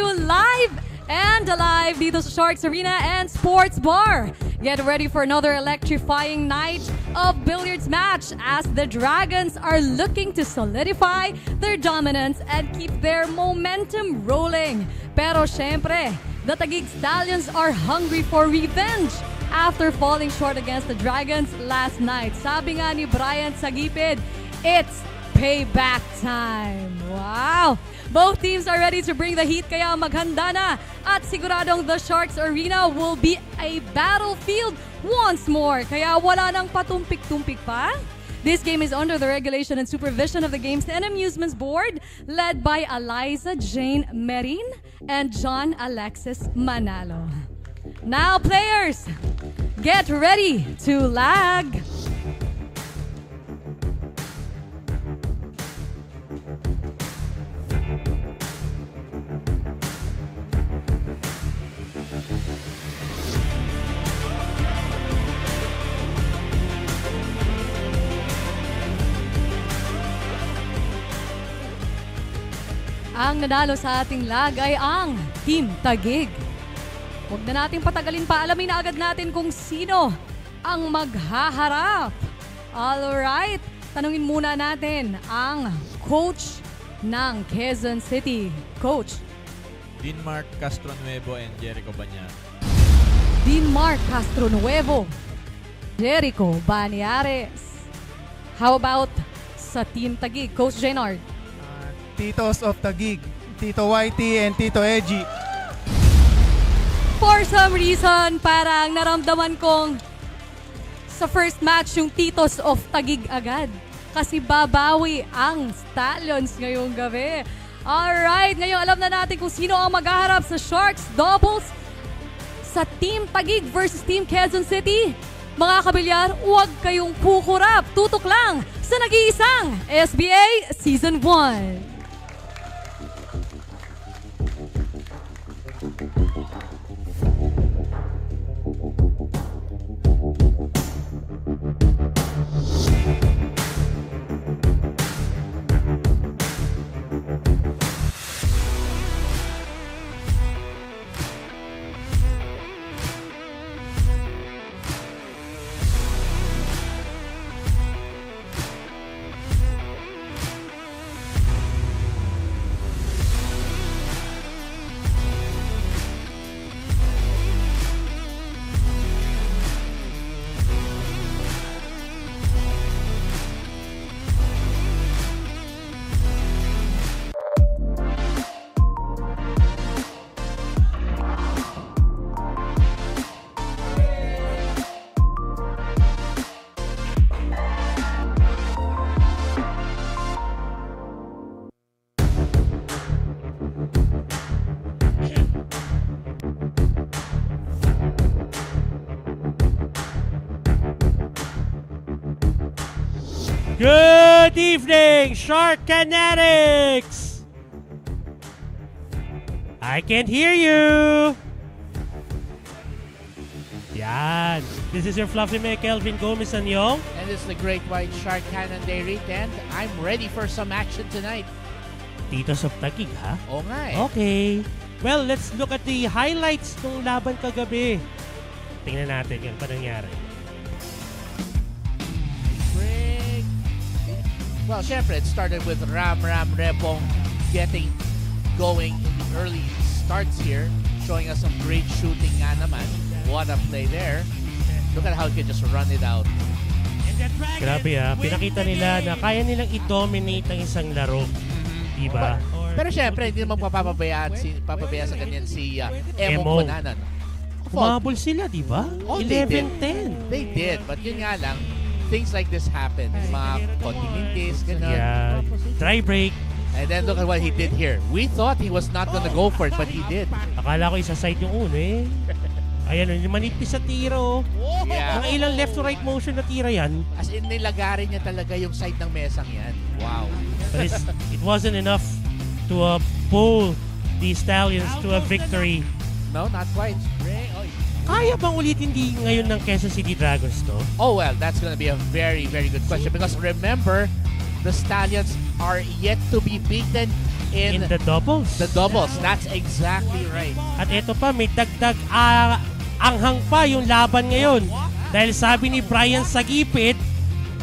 you live and alive dito sa Sharks Arena and Sports Bar. Get ready for another electrifying night of billiards match as the Dragons are looking to solidify their dominance and keep their momentum rolling. Pero syempre, the Taguig Stallions are hungry for revenge after falling short against the Dragons last night. Sabi nga ni Brian Sagipid, it's payback time. Wow! Both teams are ready to bring the heat kaya maghanda na at siguradong the Sharks Arena will be a battlefield once more kaya wala nang patumpik-tumpik pa. This game is under the regulation and supervision of the Games and Amusements Board led by Eliza Jane Merin and John Alexis Manalo. Now players, get ready to lag. Ang nanalo sa ating lag ay ang Team Taguig. Huwag na nating patagalin pa. Alamin na agad natin kung sino ang maghaharap. Alright, tanungin muna natin ang coach ng Quezon City. Coach. Dinmark Castronuevo and Jericho Banyares. Dinmark Castronuevo, Jericho Banyares. How about sa Team Taguig? Coach Jenard. Titos of Taguig, Tito Whitey and Tito Edgy. For some reason, parang naramdaman kong sa first match yung Titos of Taguig agad. Kasi babawi ang Stallions ngayong gabi. Alright, ngayon alam na natin kung sino ang maghaharap sa Sharks Doubles sa Team Taguig versus Team Quezon City. Mga kabilyar, huwag kayong kukurap. Tutok lang sa nag-iisang SBA Season 1. Good evening, Shark Kinetics! I can't hear you! Yan. This is your fluffy mate, Kelvin Gomez Anyong. And this is the Great White Shark Cannon Dairy, and I'm ready for some action tonight. Titos of Taguig, ha? Oo nga eh. Okay. Well, let's look at the highlights ng laban kagabi. Tingnan natin yan pa nangyari. Well, syempre, it started with Ram Repong getting going in the early starts here, showing us some great shooting nga naman. What a play there. Look at how he can just run it out. Grabe ha, pinakita nila na kaya nilang i-dominate ang isang laro. Diba? Pero syempre, hindi naman papabayaan sa ganyan si Emo Kunanan. Umabol sila, diba? Oh, 11-10. They did, but yun nga lang, things like this happen. Mga kontinentes, gano'n. Yeah, dry break. And then look at what he did here. We thought he was not gonna go for it, but he did. Akala ko isa-side yung una eh. Ayan, manipis sa tiro. Yeah. Mga ilang left to right motion na tira yan. As in, nilagarin niya talaga yung side ng mesang yan. Wow. But it wasn't enough to pull the Stallions to a victory. No, not quite. Kaya bang ulitin di ngayon ng Quezon City Dragons to? Oh, well, that's going to be a very, very good question because remember, the Stallions are yet to be beaten in the doubles. the doubles. That's exactly right. At ito pa, may dagdag anghang pa yung laban ngayon. Dahil sabi ni Brian Sagipit,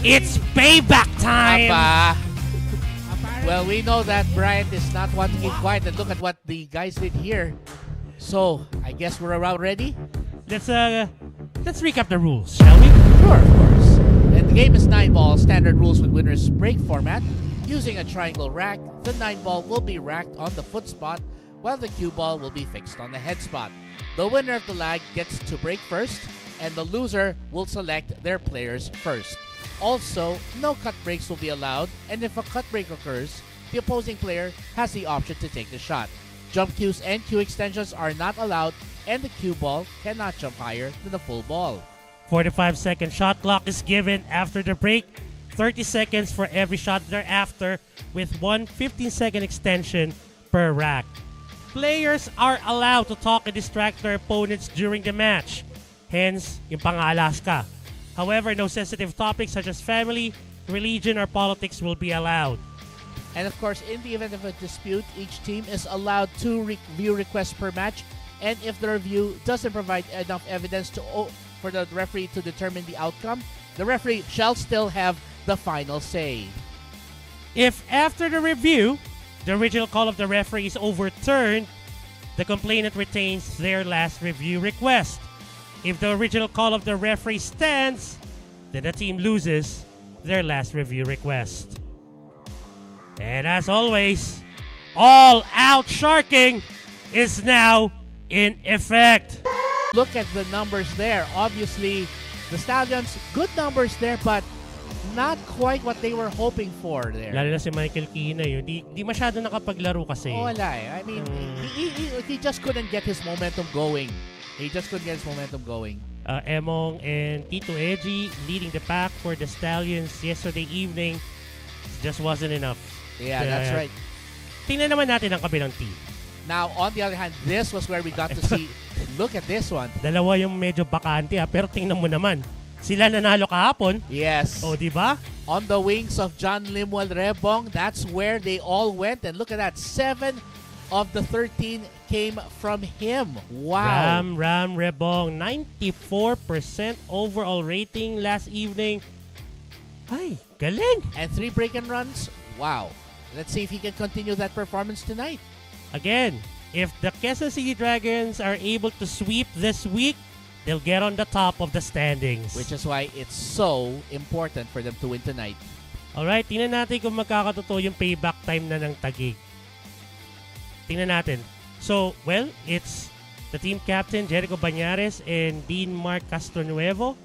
it's payback time! Aba. Well, we know that Bryant is not one to keep quiet, and look at what the guys did here. So, I guess we're about ready? Let's recap the rules, shall we? Sure, of course. And the game is 9-ball, standard rules with winners break format. Using a triangle rack, the 9-ball will be racked on the foot spot, while the cue ball will be fixed on the head spot. The winner of the lag gets to break first, and the loser will select their players first. Also, no cut breaks will be allowed, and if a cut break occurs, the opposing player has the option to take the shot. Jump cues and cue extensions are not allowed, and the cue ball cannot jump higher than the full ball. 45-second shot clock is given after the break. 30 seconds for every shot thereafter, with one 15-second extension per rack. Players are allowed to talk and distract their opponents during the match. Hence, yung pang-Alaska. However, no sensitive topics such as family, religion, or politics will be allowed. And of course, in the event of a dispute, each team is allowed 2 review requests per match. And if the review doesn't provide enough evidence for the referee to determine the outcome, the referee shall still have the final say. If after the review, the original call of the referee is overturned, the complainant retains their last review request. If the original call of the referee stands, then the team loses their last review request. And as always, all-out sharking is now in effect. Look at the numbers there. Obviously, the Stallions, good numbers there, but not quite what they were hoping for there. Lalo na si Michael Kina yun. Di masyado nakapaglaro kasi. Wala eh. I mean, he just couldn't get his momentum going. Emong and Tito Edgy leading the pack for the Stallions yesterday evening. Just wasn't enough. Yeah, that's right. Tingnan naman natin ang kabilang team. Now, on the other hand, this was where we got to see, look at this one. Dalawa yung medyo bakante pero tingnan mo naman. Sila nanalo kahapon. Yes. O, di ba? On the wings of John Limuel Rebong, that's where they all went. And look at that, 7 of the 13 came from him. Wow. Ram Rebong, 94% overall rating last evening. Ay, galing. And 3 break and runs. Wow. Let's see if he can continue that performance tonight. Again, if the Quezon City Dragons are able to sweep this week, they'll get on the top of the standings. Which is why it's so important for them to win tonight. Alright, tingnan natin kung magkakatotoo yung payback time na ng Taguig. Tingnan natin. So, well, it's the team captain, Jericho Banyares and Dean Mark Castronuevo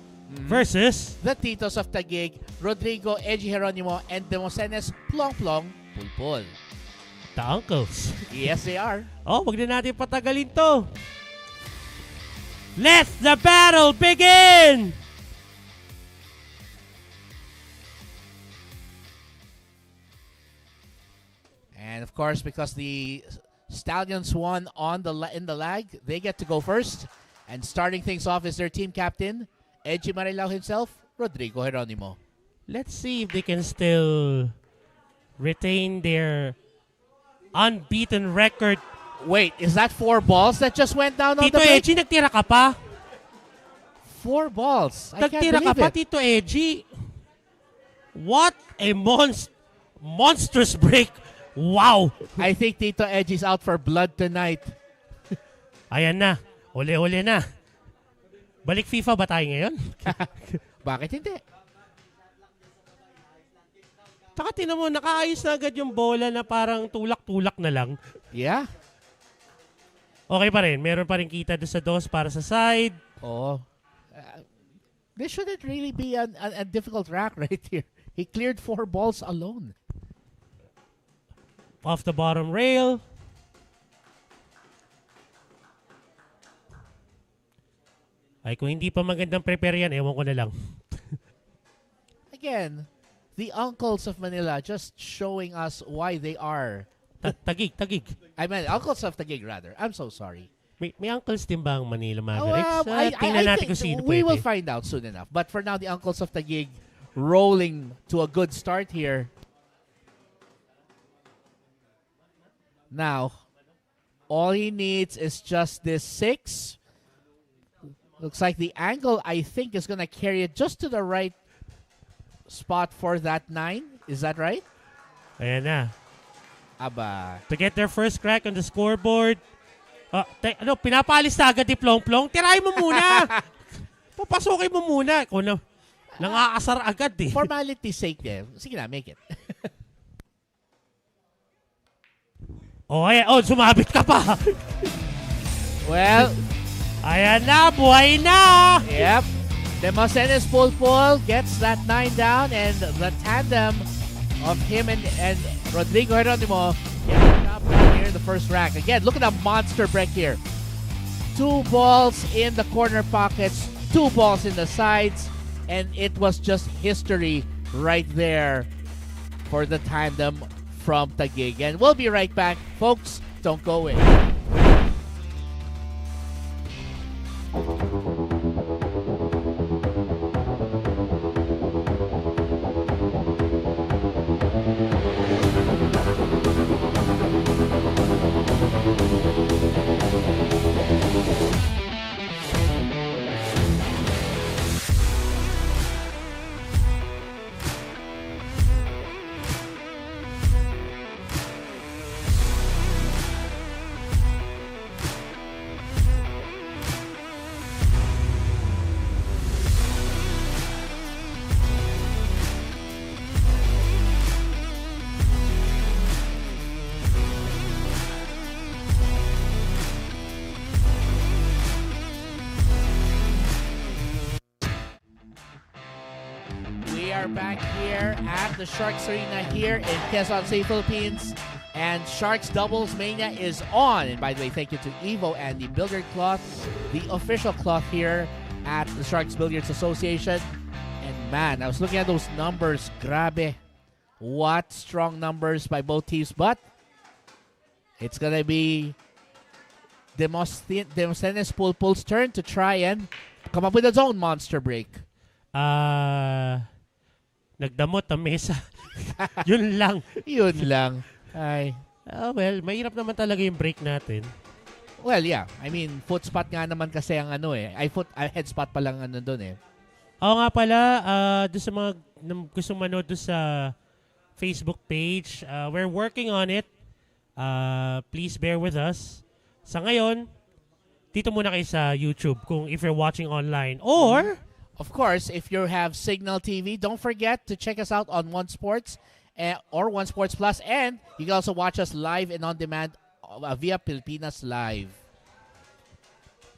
versus the Titos of Taguig, Rodrigo Eji Geronimo, and Demosenes Plong Plong Pulpul. the uncles. Yes, they are. Oh, wag na natin patagalin to. Let the battle begin! And of course, because the Stallions won on in the lag, they get to go first. And starting things off is their team captain, Edgy Marilao himself, Rodrigo Geronimo. Let's see if they can still retain their unbeaten record. Wait, is that 4 balls that just went down on Tito the break? Edgy, nagtira ka pa? 4 balls. I can't Nagtira ka believe pa, it. Tito Edgy. What a monstrous break. Wow. I think Tito Edgy's out for blood tonight. Ayan na. Uli-uli na. Balik FIFA ba tayo ngayon? Bakit hindi? Tsaka tinan mo, nakaayos na agad yung bola na parang tulak-tulak na lang. Yeah. Okay pa rin. Meron pa rin kita doon sa dos para sa side. Oh. This shouldn't really be a difficult rack right here. He cleared 4 balls alone. Off the bottom rail. Ay, kung hindi pa magandang prepare yan, ewan ko na lang. Again, the uncles of Manila just showing us why they are. Tagig. I meant uncles of Taguig rather. I'm so sorry. May uncles din ba ang Manila Mavericks? Tingnan I natin think kung sino we pwede. will find out soon enough. But for now, the uncles of Taguig rolling to a good start here. Now, all he needs is just this 6. Looks like the angle, I think, is going to carry it just to the right spot for that 9. Is that right? Ayan na. Aba. To get their first crack on the scoreboard. Pinapalis na agad ni Plong-Plong. Tirahin mo muna. Papasukin mo muna. Kung nangaasar agad eh. Formality's sake eh. Sige na, make it. Ayan. Sumabit ka pa. Well. Ayan na, buhay na. Yep. Demosthenes Pulpul gets that 9 down, and the tandem of him and Rodrigo Geronimo getting up right here in the first rack. Again, look at that monster break here. 2 balls in the corner pockets, 2 balls in the sides, and it was just history right there for the tandem from Taguig. And we'll be right back. Folks, don't go away. Back here at the Sharks Arena here in Quezon City, Philippines, and Sharks Doubles Mania is on. And by the way, thank you to Evo and the Billiard Cloth, the official cloth here at the Sharks Billiards Association. And man, I was looking at those numbers. Grabe. What strong numbers by both teams. But it's going to be Demosthenes Pulpul's turn to try and come up with his own monster break. Nagdamot ang mesa. Yun lang. Yun lang. Ay. Well, mahirap naman talaga yung break natin. Well, yeah. I mean, foot spot nga naman kasi ang head spot pa lang doon eh. Oo nga pala, doon sa mga gustong manood doon sa Facebook page, we're working on it. Please bear with us. Sa ngayon, dito muna kayo sa YouTube if you're watching online. Or... Of course, if you have Signal TV, don't forget to check us out on One Sports or One Sports Plus, and you can also watch us live and on demand via Pilipinas Live.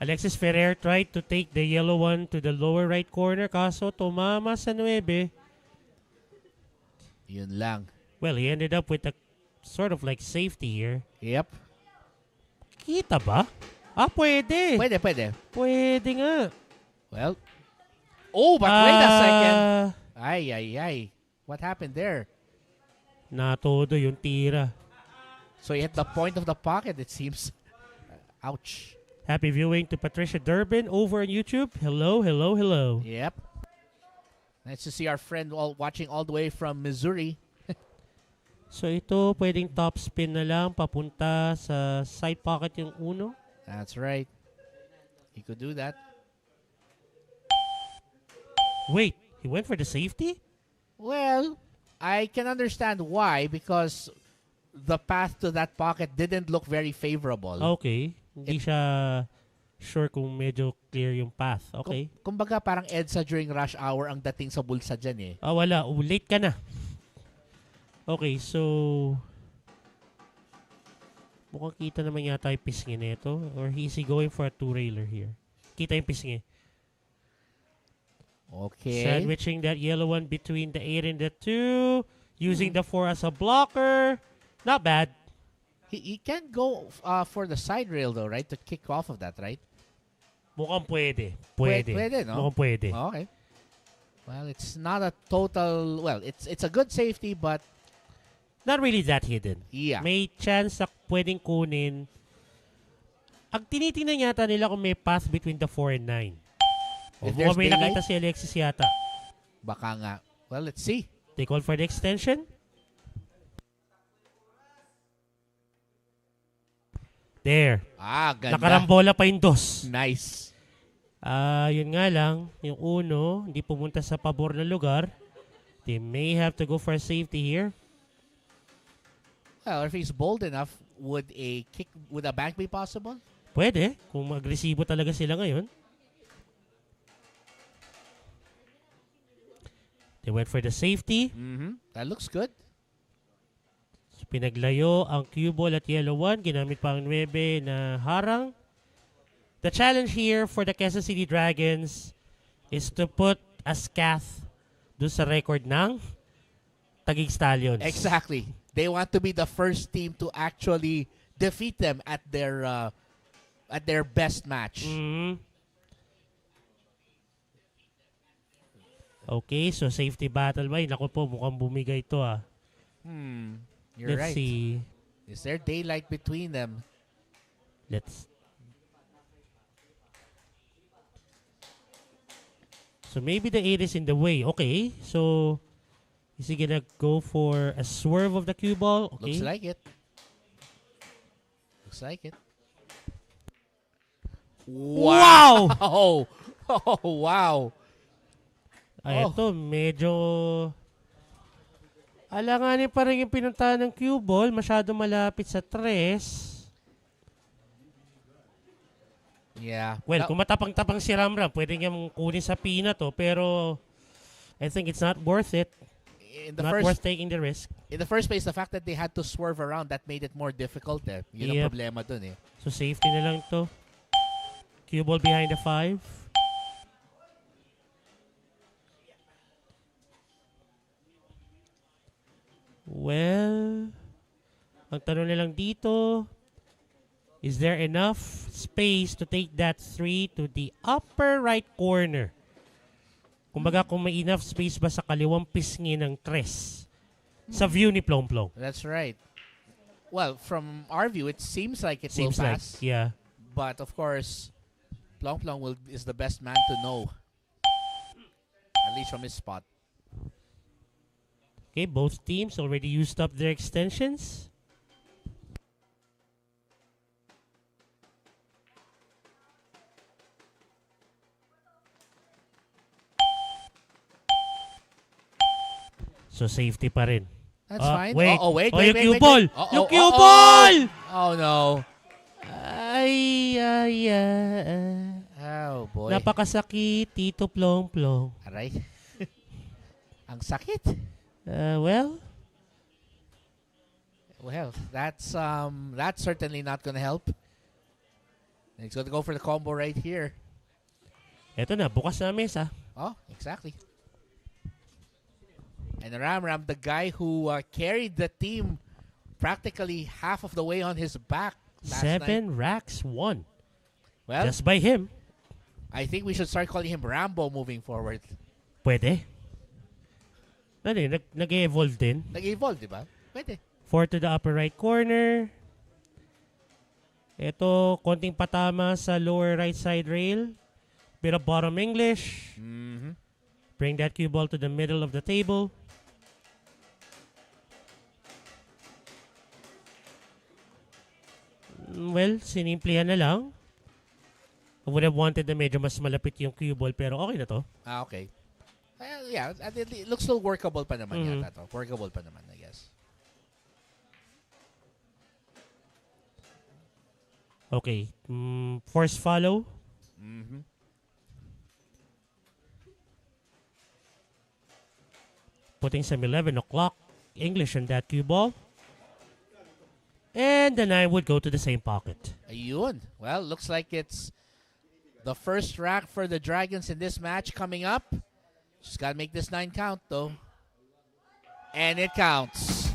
Alexis Ferrer tried to take the yellow one to the lower right corner, kaso tumama sa 9. Yun lang. Well, he ended up with a sort of like safety here. Yep. Kita ba? Pwede. Pwede. Pwede nga. Well, but wait a second. Ay. What happened there? Natodo yung tira. So he hit the point of the pocket, it seems. Ouch. Happy viewing to Patricia Durbin over on YouTube. Hello. Yep. Nice to see our friend watching all the way from Missouri. So ito, pwedeng top spin na lang papunta sa side pocket yung uno. That's right. He could do that. Wait, he went for the safety? Well, I can understand why, because the path to that pocket didn't look very favorable. Okay. Hindi siya sure kung medyo clear yung path. Okay. Kumbaga parang EDSA during rush hour ang dating sa bulsa dyan eh. Wala. Late ka na. Okay, so... Mukhang kita naman yata yung pisngi nito. Or is he going for a two-railer here? Kita yung pisngi. Okay. Sandwiching that yellow one between the 8 and the 2. Using the 4 as a blocker. Not bad. He can go for the side rail though, right? To kick off of that, right? Mukhang pwede. Pwede, no? Mukhang pwede. Okay. Well, it's not a total... Well, it's a good safety, but... Not really that hidden. Yeah. May chance na pwedeng kunin. Ang tinitingnan yata nila kung may path between the 4 and 9. O may nakita si Alexis yata. Baka nga. Well, let's see. They call for the extension. There. Ganda. Nakarambola pa yung dos. Nice. Yun nga lang, yung uno, hindi pumunta sa pabor na lugar. They may have to go for a safety here. Well, if he's bold enough, would a bank be possible? Pwede, kung agresibo talaga sila ngayon. They went for the safety. That looks good. So, pinaglayo ang cue ball at yellow 1. Ginamit pa ang 9 na harang. The challenge here for the Quezon City Dragons is to put a scath doon sa record ng Taguig Stallions. Exactly. They want to be the first team to actually defeat them at their best match. Okay, so safety battle ba? Naku po, mukhang bumigay ito You're Let's right. see. Is there daylight between them? So maybe the 8 is in the way. Okay, so is he gonna go for a swerve of the cue ball? Okay. Looks like it. Looks like it. Wow! Oh, wow. Ito, medyo alanganin pa rin yung pinuntahan ng cue ball. Masyado malapit sa 3. Yeah. Well, kung matapang-tapang si Ramram, pwede niyang kunin sa pina to. Pero I think it's not worth it. Not worth taking the risk. In the first place, the fact that they had to swerve around, that made it more difficult. Yun ang problema dun . So safety na lang to. Cue ball behind the 5. Well, ang tanong na lang dito, is there enough space to take that 3 to the upper right corner? Kumbaga, kung may enough space ba sa kaliwang pisngi ng 3 sa view ni Plong Plong? That's right. Well, from our view, it seems like it Seems will like, pass. yeah. But of course, Plong Plong is the best man to know. At least from his spot. Okay, both teams already used up their extensions. So safety pa rin. That's fine. Wait. Wait. Yung cue ball! Yung cue ball! Oh, no. Ay. Oh, boy. Napakasakit, Tito Plong Plong. Aray. Ang sakit. Well, that's certainly not gonna help. He's gonna go for the combo right here. eto na, bukas na ang mesa. Oh, exactly. And Ramram, the guy who carried the team practically half of the way on his back last 7 night. racks won. Well, Just by him. I think we should start calling him Rambo moving forward. Pwede. Nag-evolve din. Nag-evolve, di ba? Pwede. 4 to the upper right corner. Ito, konting patama sa lower right side rail. Bit of bottom English. Bring that cue ball to the middle of the table. Well, sinimplihan na lang. I would have wanted na medyo mas malapit yung cue ball, pero okay na to. Okay. Yeah, it looks still workable pa naman yata to. Workable pa naman, I guess. Okay. Force follow. Putting some 11 o'clock English on that cue ball. And the 9 would go to the same pocket. Ayun. Well, looks like it's the first rack for the Dragons in this match coming up. Just got to make this 9 count, though. And it counts.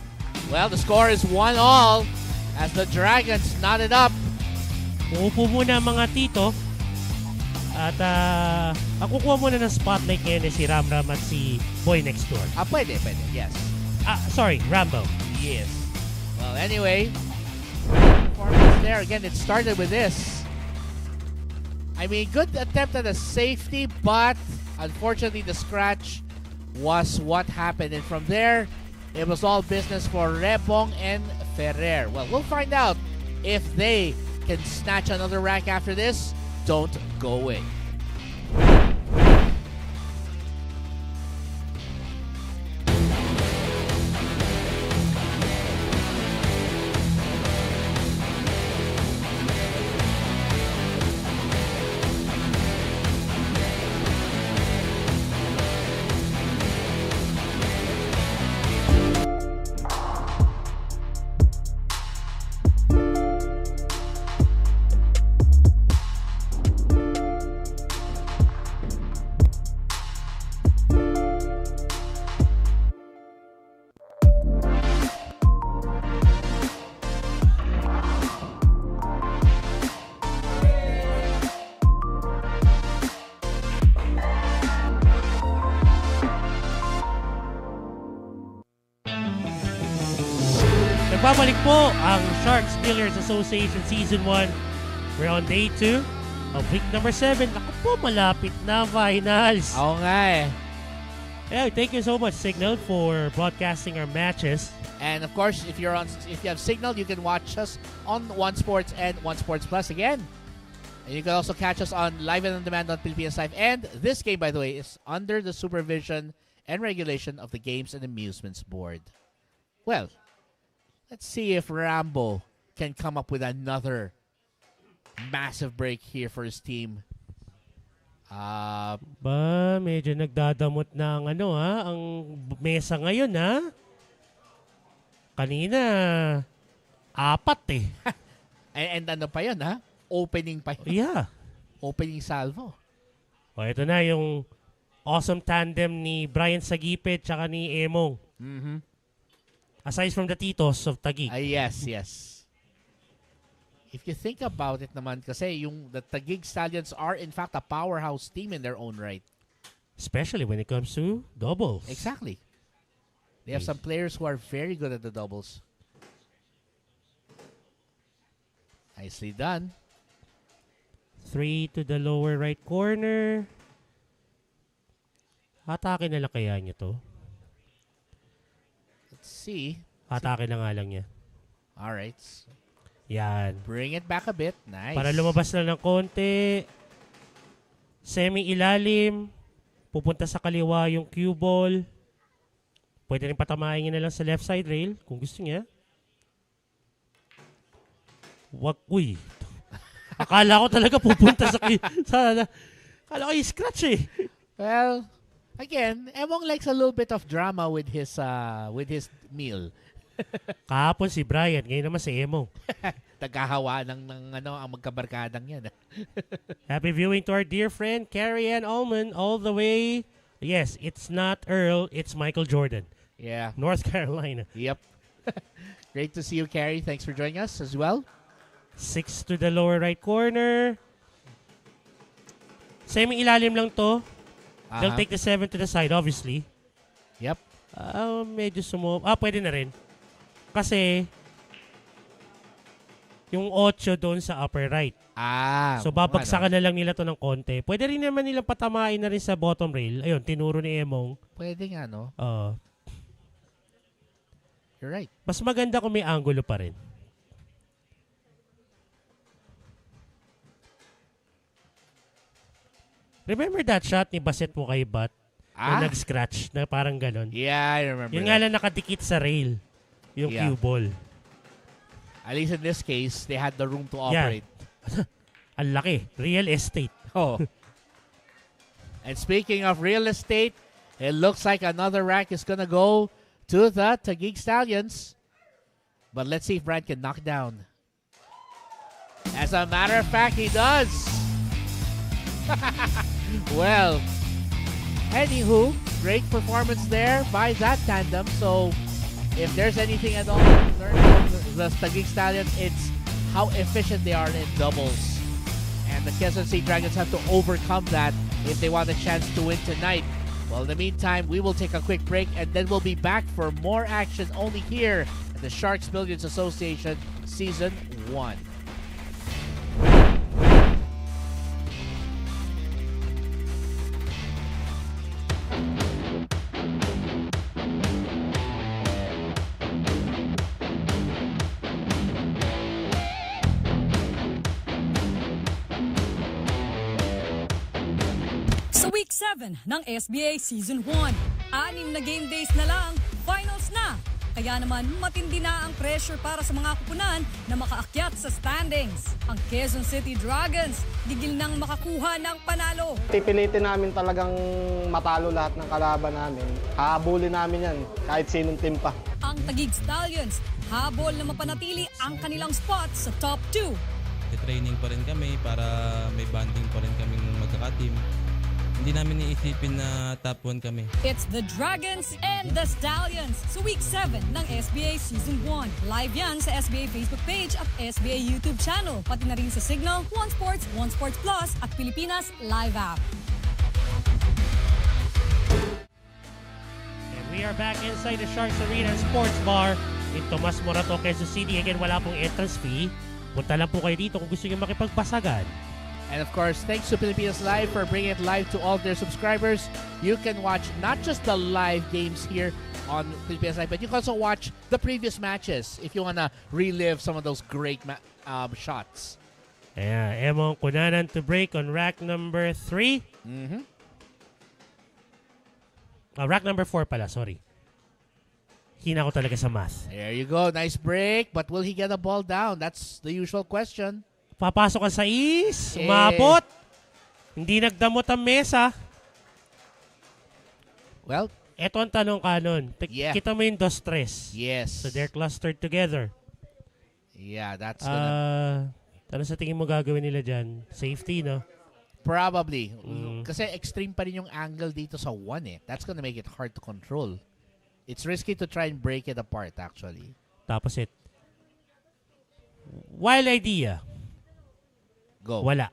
Well, the score is 1-all as the Dragons knotted up. Uupo muna mga tito. At ang kukuha muna ng spotlight ngayon si Ramram at si Boy Next Door. Pwede. Yes. Sorry, Rambo. Yes. Well, anyway, performance there. Again, it started with this. I mean, good attempt at a safety, but unfortunately the scratch was what happened. And from there, it was all business for Rebong and Ferrer. Well, we'll find out if they can snatch another rack after this. Don't go away. Nagbabalik po ang Sharks Billiards Association Season 1. We're on day 2 of week number 7. Naku po, malapit na finals. Oo nga eh. Yeah, thank you so much, Signal, for broadcasting our matches. And of course, if you have Signal, you can watch us on One Sports and One Sports Plus again. And you can also catch us on live and on demand on Philippines Live. And this game, by the way, is under the supervision and regulation of the Games and Amusements Board. Well, let's see if Rambo can come up with another massive break here for his team. Medyo nagdadamot na ang ang mesa ngayon Kanina, 4 and ano pa yun Opening pa yun. Yeah. Opening salvo. O, ito na yung awesome tandem ni Brian Sagipit tsaka ni Emong. Mm-hmm. Aside from the Titos of Taguig. Yes. If you think about it naman kasi the Taguig Stallions are in fact a powerhouse team in their own right. Especially when it comes to doubles. Exactly. They have some players who are very good at the doubles. Nicely done. 3 to the lower right corner. Atake na lang kaya niya to? Let's see. Atake na nga lang niya. Alright. Yan. Bring it back a bit. Nice. Para lumabas lang ng konti. Semi-ilalim. Pupunta sa kaliwa yung cue ball. Pwede rin patamahin niya na lang sa left side rail kung gusto niya. Uy. Akala ko talaga pupunta sa akala ko i-scratch Well, again, Emong likes a little bit of drama with his meal. Kahapon si Brian, ngayon naman si Emong. Nagkahawa ng ang magkabarkadang yan. Happy viewing to our dear friend Carrie Ann Ullman all the way. Yes, it's not Earl, it's Michael Jordan. Yeah. North Carolina. Yep. Great to see you, Carrie. Thanks for joining us as well. 6 to the lower right corner. Semi-ilalim lang to. They'll take the 7 to the side, obviously. Yep. Medyo pwede na rin. Kasi, yung 8 doon sa upper right. So, babagsakan na lang nila to ng konti. Pwede rin naman nilang patamain na rin sa bottom rail. Ayun, tinuro ni Emong. Pwede nga, no? You're right. Mas maganda kung may angulo pa rin. Remember that shot ni Baset mo kay Bat? Na nag-scratch, na parang ganon. Yeah, I remember. Yun nga lang nakadikit sa rail. Yung cue ball. At least in this case, they had the room to operate. Yeah. Ang laki. Real estate. Oh. And speaking of real estate, it looks like another rack is gonna go to the Taguig Stallions. But let's see if Brad can knock down. As a matter of fact, he does. Well, anywho, great performance there by that tandem. So, if there's anything at all to learn from the Taguig Stallions, it's how efficient they are in doubles. And the Quezon State Dragons have to overcome that if they want a chance to win tonight. Well, in the meantime, we will take a quick break and then we'll be back for more action only here at the Sharks Billiards Association Season 1. Week 7 ng SBA Season 1. 6 na game days na lang, finals na. Kaya naman matindi na ang pressure para sa mga kupunan na makaakyat sa standings. Ang Quezon City Dragons, digil nang makakuha ng panalo. Pipilitin namin talagang matalo lahat ng kalaban namin. Hahabulin namin yan, kahit sinong team pa. Ang Taguig Stallions, habol na mapanatili ang kanilang spot sa top 2. Training pa rin kami para may bonding pa rin kaming magkaka-team. Hindi namin iisipin na top 1 kami. It's the Dragons and the Stallions sa Week 7 ng SBA Season 1. Live yan sa SBA Facebook page at SBA YouTube channel. Pati na rin sa Signal, One Sports, One Sports Plus at Pilipinas Live App. And we are back inside the Sharks Arena Sports Bar in Tomas, Morato, Quezon City. Again, wala pong entrance fee. Punta lang po kayo dito kung gusto nyo makipagpasagan. And of course, thanks to Pilipinas Live for bringing it live to all their subscribers. You can watch not just the live games here on Pilipinas Live, but you can also watch the previous matches if you want to relive some of those great shots. Yeah, Emong Kunanan to break on rack number 3. Rack number 4 pala, sorry. Hina ko talaga sa math. There you go. Nice break. But will he get the ball down? That's the usual question. Papasok ka sa is, umabot. Hindi nagdamot ang mesa. Well, eto ang tanong kanon. Yeah. Kita mo yung 2-3. Yes. So they're clustered together. Yeah, that's gonna... Ano sa tingin mo gagawin nila dyan? Safety, no? Probably. Kasi extreme pa rin yung angle dito sa 1 eh. That's gonna make it hard to control. It's risky to try and break it apart actually. Tapos wild idea. Go. Wala.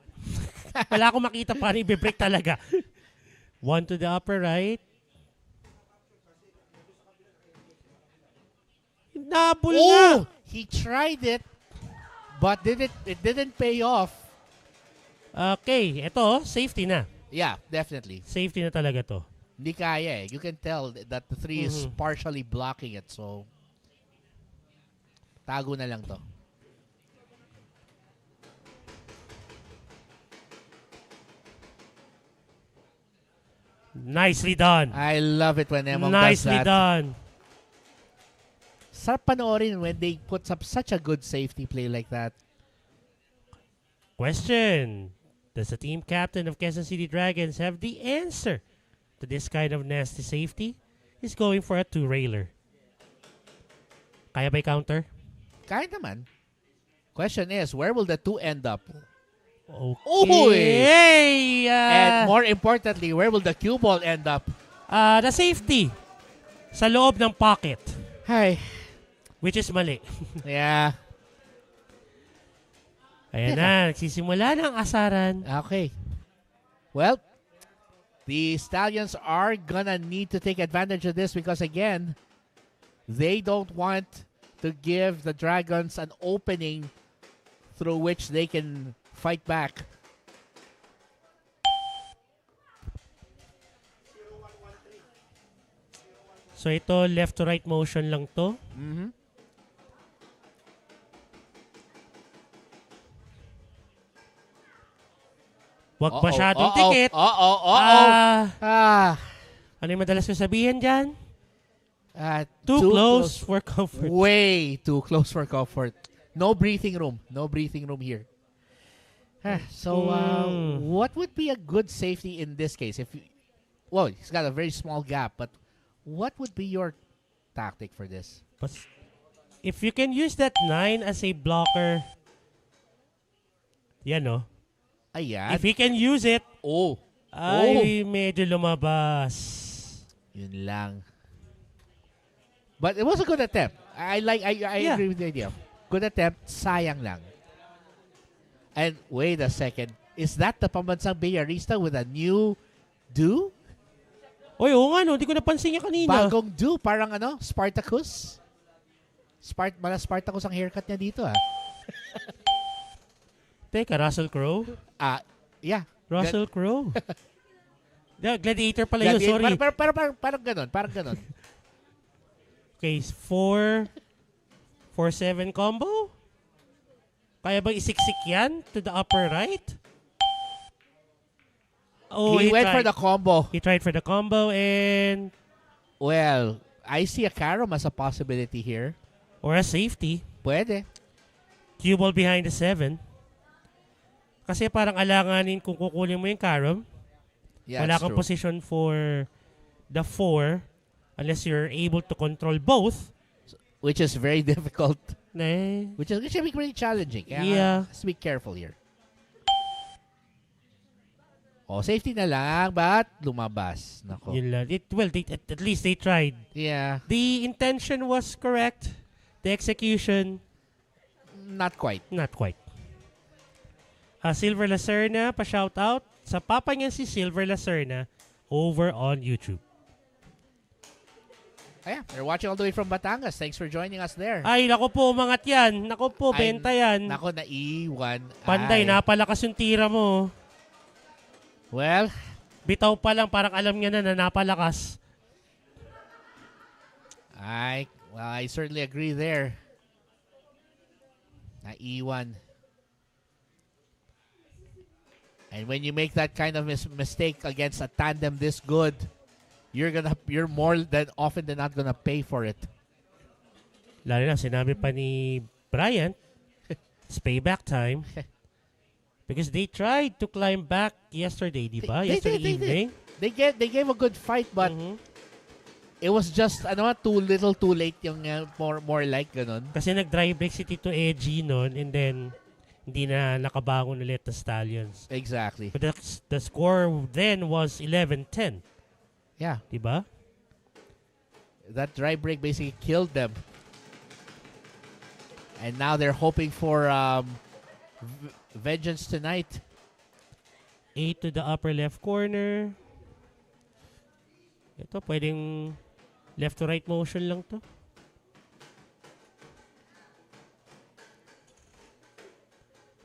Wala akong makita paano i-break talaga. 1 to the upper right. Nabul na. He tried it, but it didn't pay off. Okay, ito, safety na. Yeah, definitely. Safety na talaga to. Hindi kaya eh. You can tell that the 3 is partially blocking it, so tago na lang to. Nicely done. I love it when Emong does Nicely that. done. Sarap panoorin when they put up such a good safety play like that. Question. Does the team captain of Quezon City Dragons have the answer to this kind of nasty safety? He's going for a 2-railer. Kaya ba i-counter? Kahit naman. Question is, where will the 2 end up? Okay. And more importantly, where will the cue ball end up? The safety. Sa loob ng pocket. Hi. Which is mali. Yeah. Ayan na. Nagsisimula ng asaran. Okay. Well, the Stallions are gonna need to take advantage of this because again, they don't want to give the Dragons an opening through which they can fight back. So ito, left to right motion lang to. Huwag masyadong tikit. Ano yung madalas ko sabihin dyan? Too close for comfort. Way too close for comfort. No breathing room. No breathing room here. So, what would be a good safety in this case? Well, he's got a very small gap, but what would be your tactic for this? If you can use that 9 as a blocker, yan no. Ayan. If he can use it, ay medyo lumabas. Yun lang. But it was a good attempt. I agree with the idea. Good attempt, sayang lang. And wait a second. Is that the pambansang Billarista with a new do? Oy, oo nga no. Hindi ko napansin niya kanina. Bagong do. Parang Spartacus. Spartacus ang haircut niya dito Teka, Russell Crowe? Yeah. Russell Crowe. Gladiator pala yun, sorry. Parang ganon. Okay, 4-7 combo? Kaya bang isiksik yan to the upper right? Oh, he went for tried. the combo. He tried for the combo and Well, I see a carom as a possibility here. or a safety. Pwede. Cue ball behind the 7. Kasi parang alanganin kung kukunin mo yung carom. Yeah, Wala it's kang true. position for the 4 unless you're able to control both. Which is very difficult. Eh, Which should be pretty challenging. Kaya Yeah. has to be careful here. Oh, safety na lang, but lumabas. Nako. yun lang. At least they tried. Yeah, The intention was correct. The execution, not quite. not quite. Silver Lacerna, pa-shout out. Sa papa niya si Silver Lacerna over on YouTube. Ayan, you're watching all the way from Batangas. Thanks for joining us there. Ay, nako po, umangat yan. Nako po, Ay, benta yan. Nako, naiwan. Panday, Ay. napalakas yung tira mo. Well, Bitaw pa lang, parang alam niya na napalakas. I certainly agree there. Naiwan. And when you make that kind of mistake against a tandem this good, you're more than often than not gonna pay for it. Lalo na, sinabi pa ni Bryant, it's payback time. Because they tried to climb back yesterday, di ba? Yesterday evening. They gave a good fight, but Mhm. it was just too little, too late yung more like ganun. Kasi nag-dry break si Tito Edgy noon and then hindi na nakabangon ulit the Stallions. Exactly. But the score then was 11-10, Yeah, di ba? that dry break basically killed them. And now they're hoping for vengeance tonight. 8 to the upper left corner. Ito, pwedeng left to right motion lang to.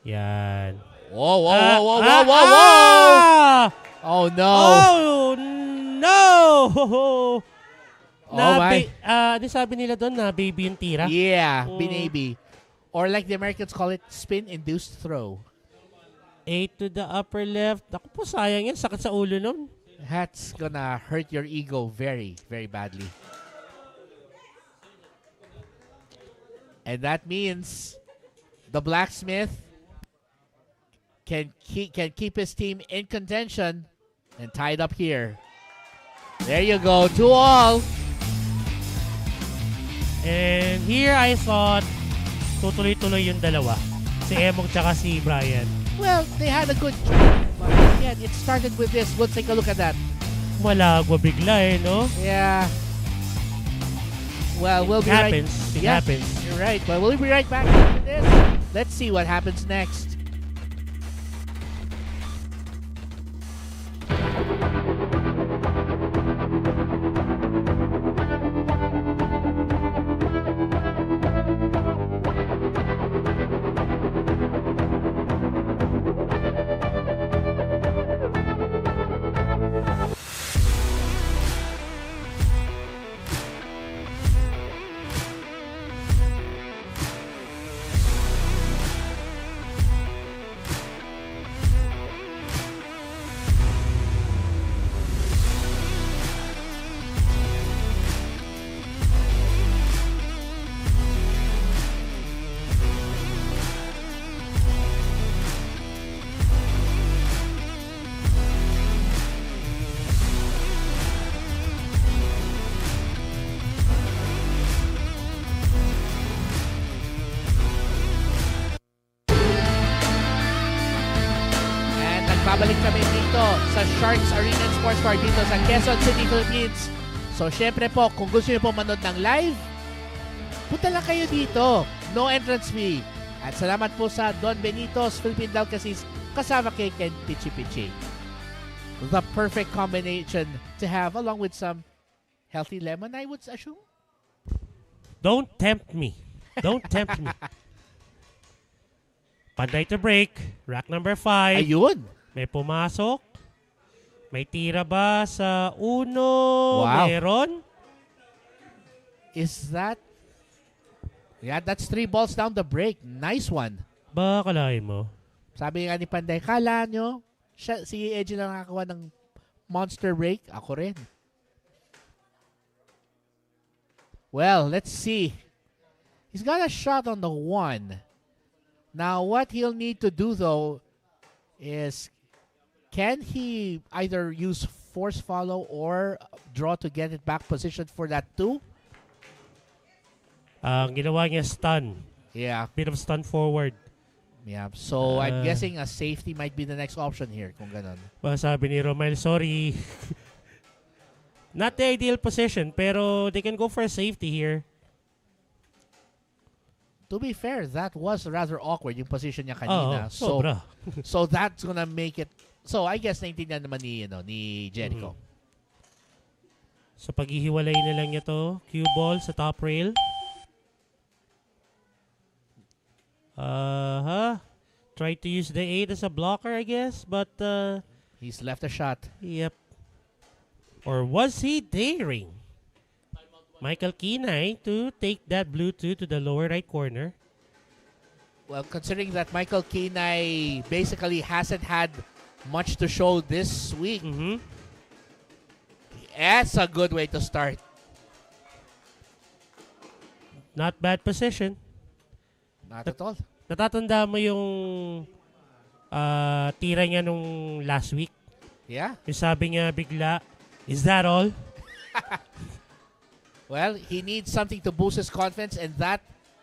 Yan. Whoa! Ah! Oh no! Oh, no! Oh my. Ano sabi nila doon na baby yung tira? Yeah, Oh. binabi. Or like the Americans call it, spin-induced throw. 8 to the upper left. Ako po, sayang yan. Sakit sa ulo nun. That's gonna hurt your ego very, very badly. And that means the blacksmith can keep his team in contention and tied up here. There you go, 2-all. And here I thought tutuloy-tuloy yung dalawa. Si Emong tsaka si Brian. Well, they had a good try, but again, it started with this. Let's take a look at that. Malagwa bigla no? Yeah. Well, we'll be Happens. right. It happens. You're right, but we'll be right back after this. Let's see what happens next. Babalik kami dito sa Sharks Arena and Sports Bar dito sa Quezon City, Philippines. So, syempre po, kung gusto niyo po manood ng live, punta lang kayo dito. No entrance fee. At salamat po sa Don Benito's Philippine Delicacies kasama kay Ken Pichi Pichi. The perfect combination to have along with some healthy lemon, I would assume. Don't tempt me. Don't tempt me. Panday to break. Rack number 5. Ayun. May pumasok. May tira ba sa uno? Wow. Meron? Is that... Yeah, that's 3 balls down the break. Nice one. Ba, kalahin mo? Sabi nga ni Panday, kala nyo, Si Edgy lang nakakuha ng monster break. Ako rin. Well, let's see. He's got a shot on the 1. Now, what he'll need to do, though, is can he either use force follow or draw to get it back positioned for that 2? Ang ginawa niya stun. Yeah. Bit of stun forward. Yeah. So, I'm guessing a safety might be the next option here kung ganun. Well, sabi ni Romel, sorry. Not the ideal position, pero they can go for a safety here. To be fair, that was rather awkward yung position niya kanina. Sobra. So that's gonna make it. So I guess naintindihan naman ni Jericho. So paghihiwalay na lang niya to. Cue ball sa top rail. Try to use the 8 as a blocker, I guess, but He's left a shot. Yep. Or was he daring Michael Kinay to take that blue 2 to the lower right corner? Well, considering that Michael Kinay basically hasn't had much to show this week, that's a good way to start. Not bad position. Not at all. Natatanda mo yung tira niya nung last week? Yeah. Yung sabi niya bigla, is that all? Well, he needs something to boost his confidence, and that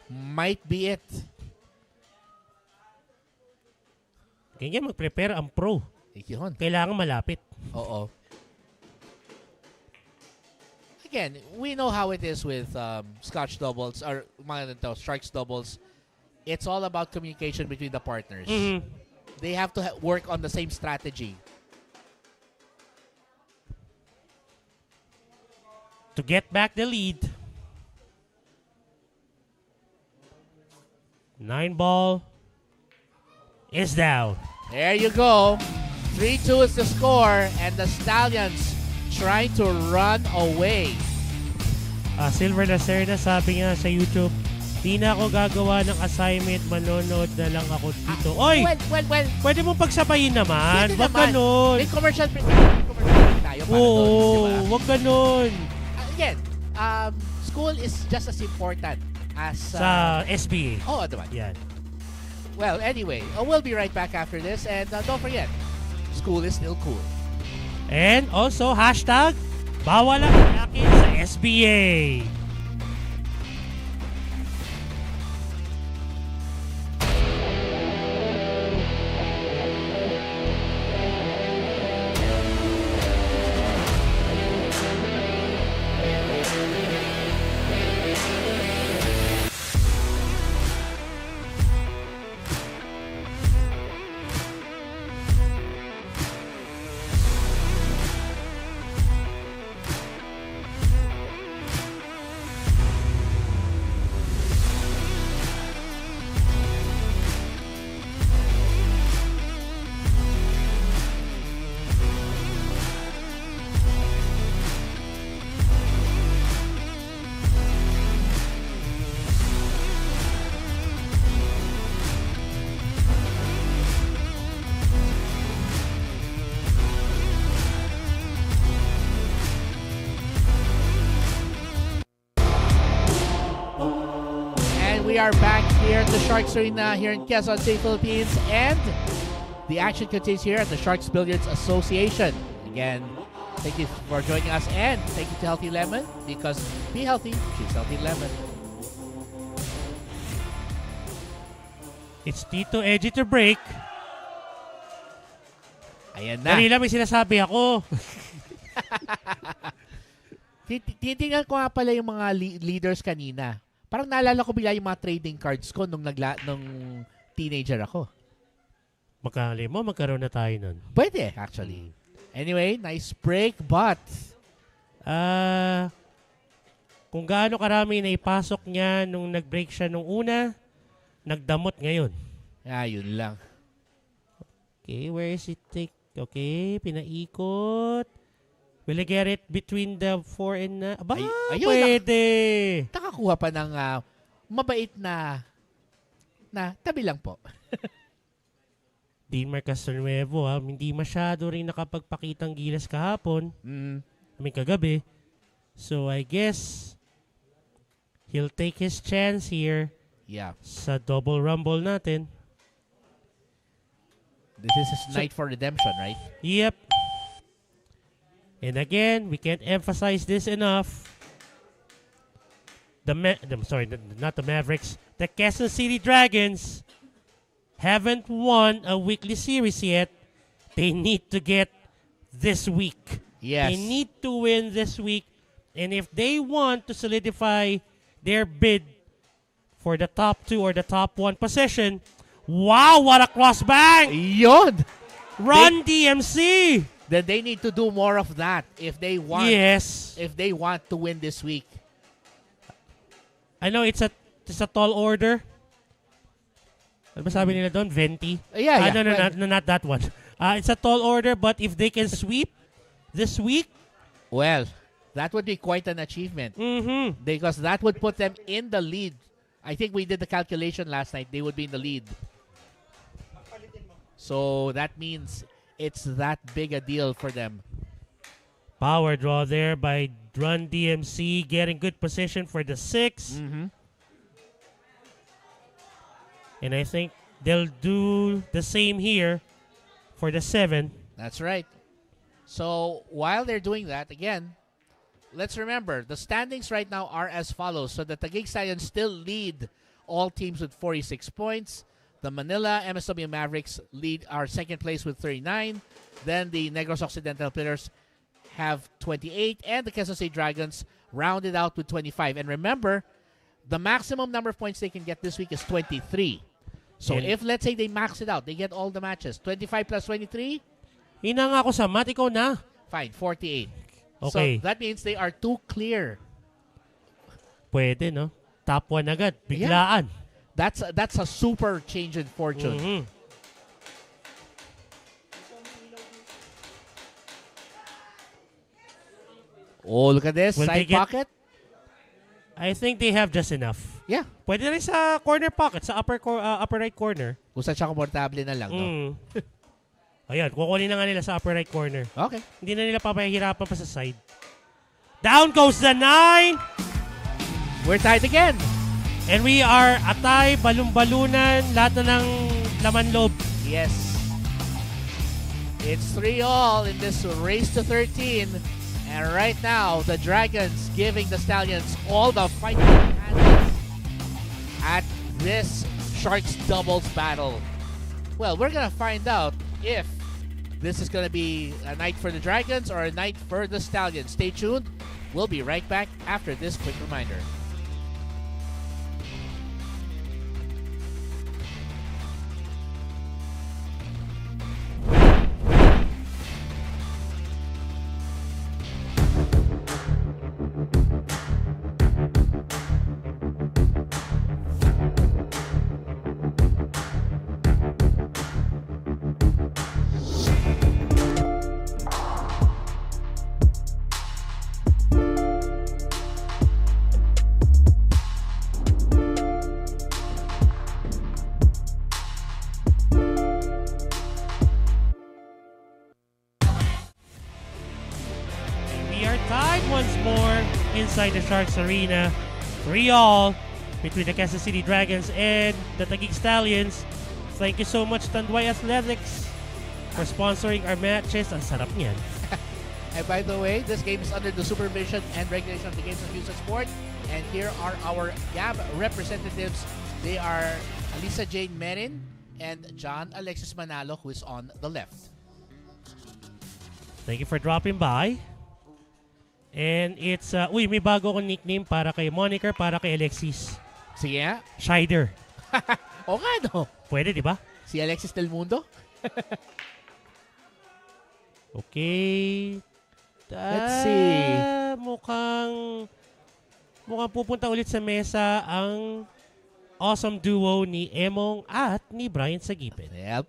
might be it. Kaya mag-prepare ang pro. Yun. Kailangan malapit. Oo. Again, we know how it is with Scotch doubles or Sharks doubles. It's all about communication between the partners. They have to work on the same strategy. To get back the lead. 9 ball is down. There you go. 3-2 is the score, and the Stallions trying to run away. Silver Lacerda sabi nga sa YouTube, di na ako gagawa ng assignment, manonood na lang ako dito. Oy! Well. Pwede mo pagsabayin naman. Pwede Wag naman. ganun. May commercial break tayo para doon, di ba? Wag ganun. Again, school is just as important as... Sa SBA. Oh, diba? Yan. Well, anyway, we'll be right back after this. And don't forget, school is still cool. And also, hashtag, bawal ang akin sa SBA. We are back here at the Sharks Arena here in Quezon City, Philippines, and the action continues here at the Sharks Billiards Association. Again, thank you for joining us, and thank you to Healthy Lemon, because be healthy, choose Healthy Lemon. It's Tito Edgy to break. Ayan na. Dali lang, may sinasabi ako. Titingnan ko nga pala yung mga leaders kanina. Parang naalala ko bigla yung mga trading cards ko nung teenager ako. Magkali mo, magkaroon na tayo nun. Pwede, actually. Anyway, nice break, but... kung gaano karami na ipasok niya nung nag-break siya nung una, nagdamot ngayon. Yun lang. Okay, where is it? Okay, pinaikot. Will I get it between the 4 and... ayun, pwede! Nakakuha pa ng mabait na tabi lang po. Dean Castronuevo, hindi masyado rin nakapagpakitang gilas kahapon. Kagabi. So I guess he'll take his chance here. Yeah. Sa double rumble natin. This is his night for redemption, right? Yep. And again, we can't emphasize this enough. Not the Mavericks. The Quezon City Dragons haven't won a weekly series yet. They need to get this week. Yes. They need to win this week. And if they want to solidify their bid for the top 2 or the top 1 position, wow, what a crossbang! Yun! Run DMC! Then they need to do more of that if they want. Yes. If they want to win this week. I know it's a tall order. Ano ba sabi nila doon? Venti? Yeah. No, not that one. It's a tall order, but if they can sweep this week, well, that would be quite an achievement. Because that would put them in the lead. I think we did the calculation last night. They would be in the lead. So that means it's that big a deal for them. Power draw there by Run DMC, getting good position for the 6. And I think they'll do the same here for the 7. That's right. So while they're doing that, again, let's remember, the standings right now are as follows. So the Taguig Stallions still lead all teams with 46 points. The Manila MSW Mavericks are second place with 39. Then the Negros Occidental Pillars have 28. And the Quezon State Dragons rounded out with 25. And remember, the maximum number of points they can get this week is 23. So if, let's say, they max it out, they get all the matches, 25 plus 23? Ina nga ako sa mat, ikaw na. Fine, 48. Okay. So that means they are too clear. Pwede, no? Top 1 agad. Biglaan. Yeah. That's a super change in fortune. Oh, look at this. Side pocket. I think they have just enough. Yeah. Pwede rin sa corner pocket, sa upper right corner. Kung saan siya komportable na lang, no? Ayan, kukunin na nga nila sa upper right corner. Okay. Hindi na nila papahirapan pa sa side. Down goes the 9! We're tied again. And we are atay, balon-balunan, lahat na ng laman loob. Yes. It's 3-all in this race to 13. And right now, the Dragons giving the Stallions all the fighting at this Sharks doubles battle. Well, we're going to find out if this is going to be a night for the Dragons or a night for the Stallions. Stay tuned. We'll be right back after this quick reminder. Inside the Sharks Arena, 3-all between the Quezon City Dragons and the Taguig Stallions. Thank you so much, Tanduay Athletics, for sponsoring our matches. Ang sarap niyan. And by the way, this game is under the supervision and regulation of the Games and Music Sport. And here are our GAB representatives. They are Alisa Jane Merin and John Alexis Manalo, who is on the left. Thank you for dropping by. And it's, may bago akong nickname para kay Moniker, para kay Alexis. Sige nga. Scheider. O nga, no? Pwede, di ba? Si Alexis Del Mundo? Okay. Let's see. Mukhang pupunta ulit sa mesa ang awesome duo ni Emong at ni Brian Sagipin. Yep.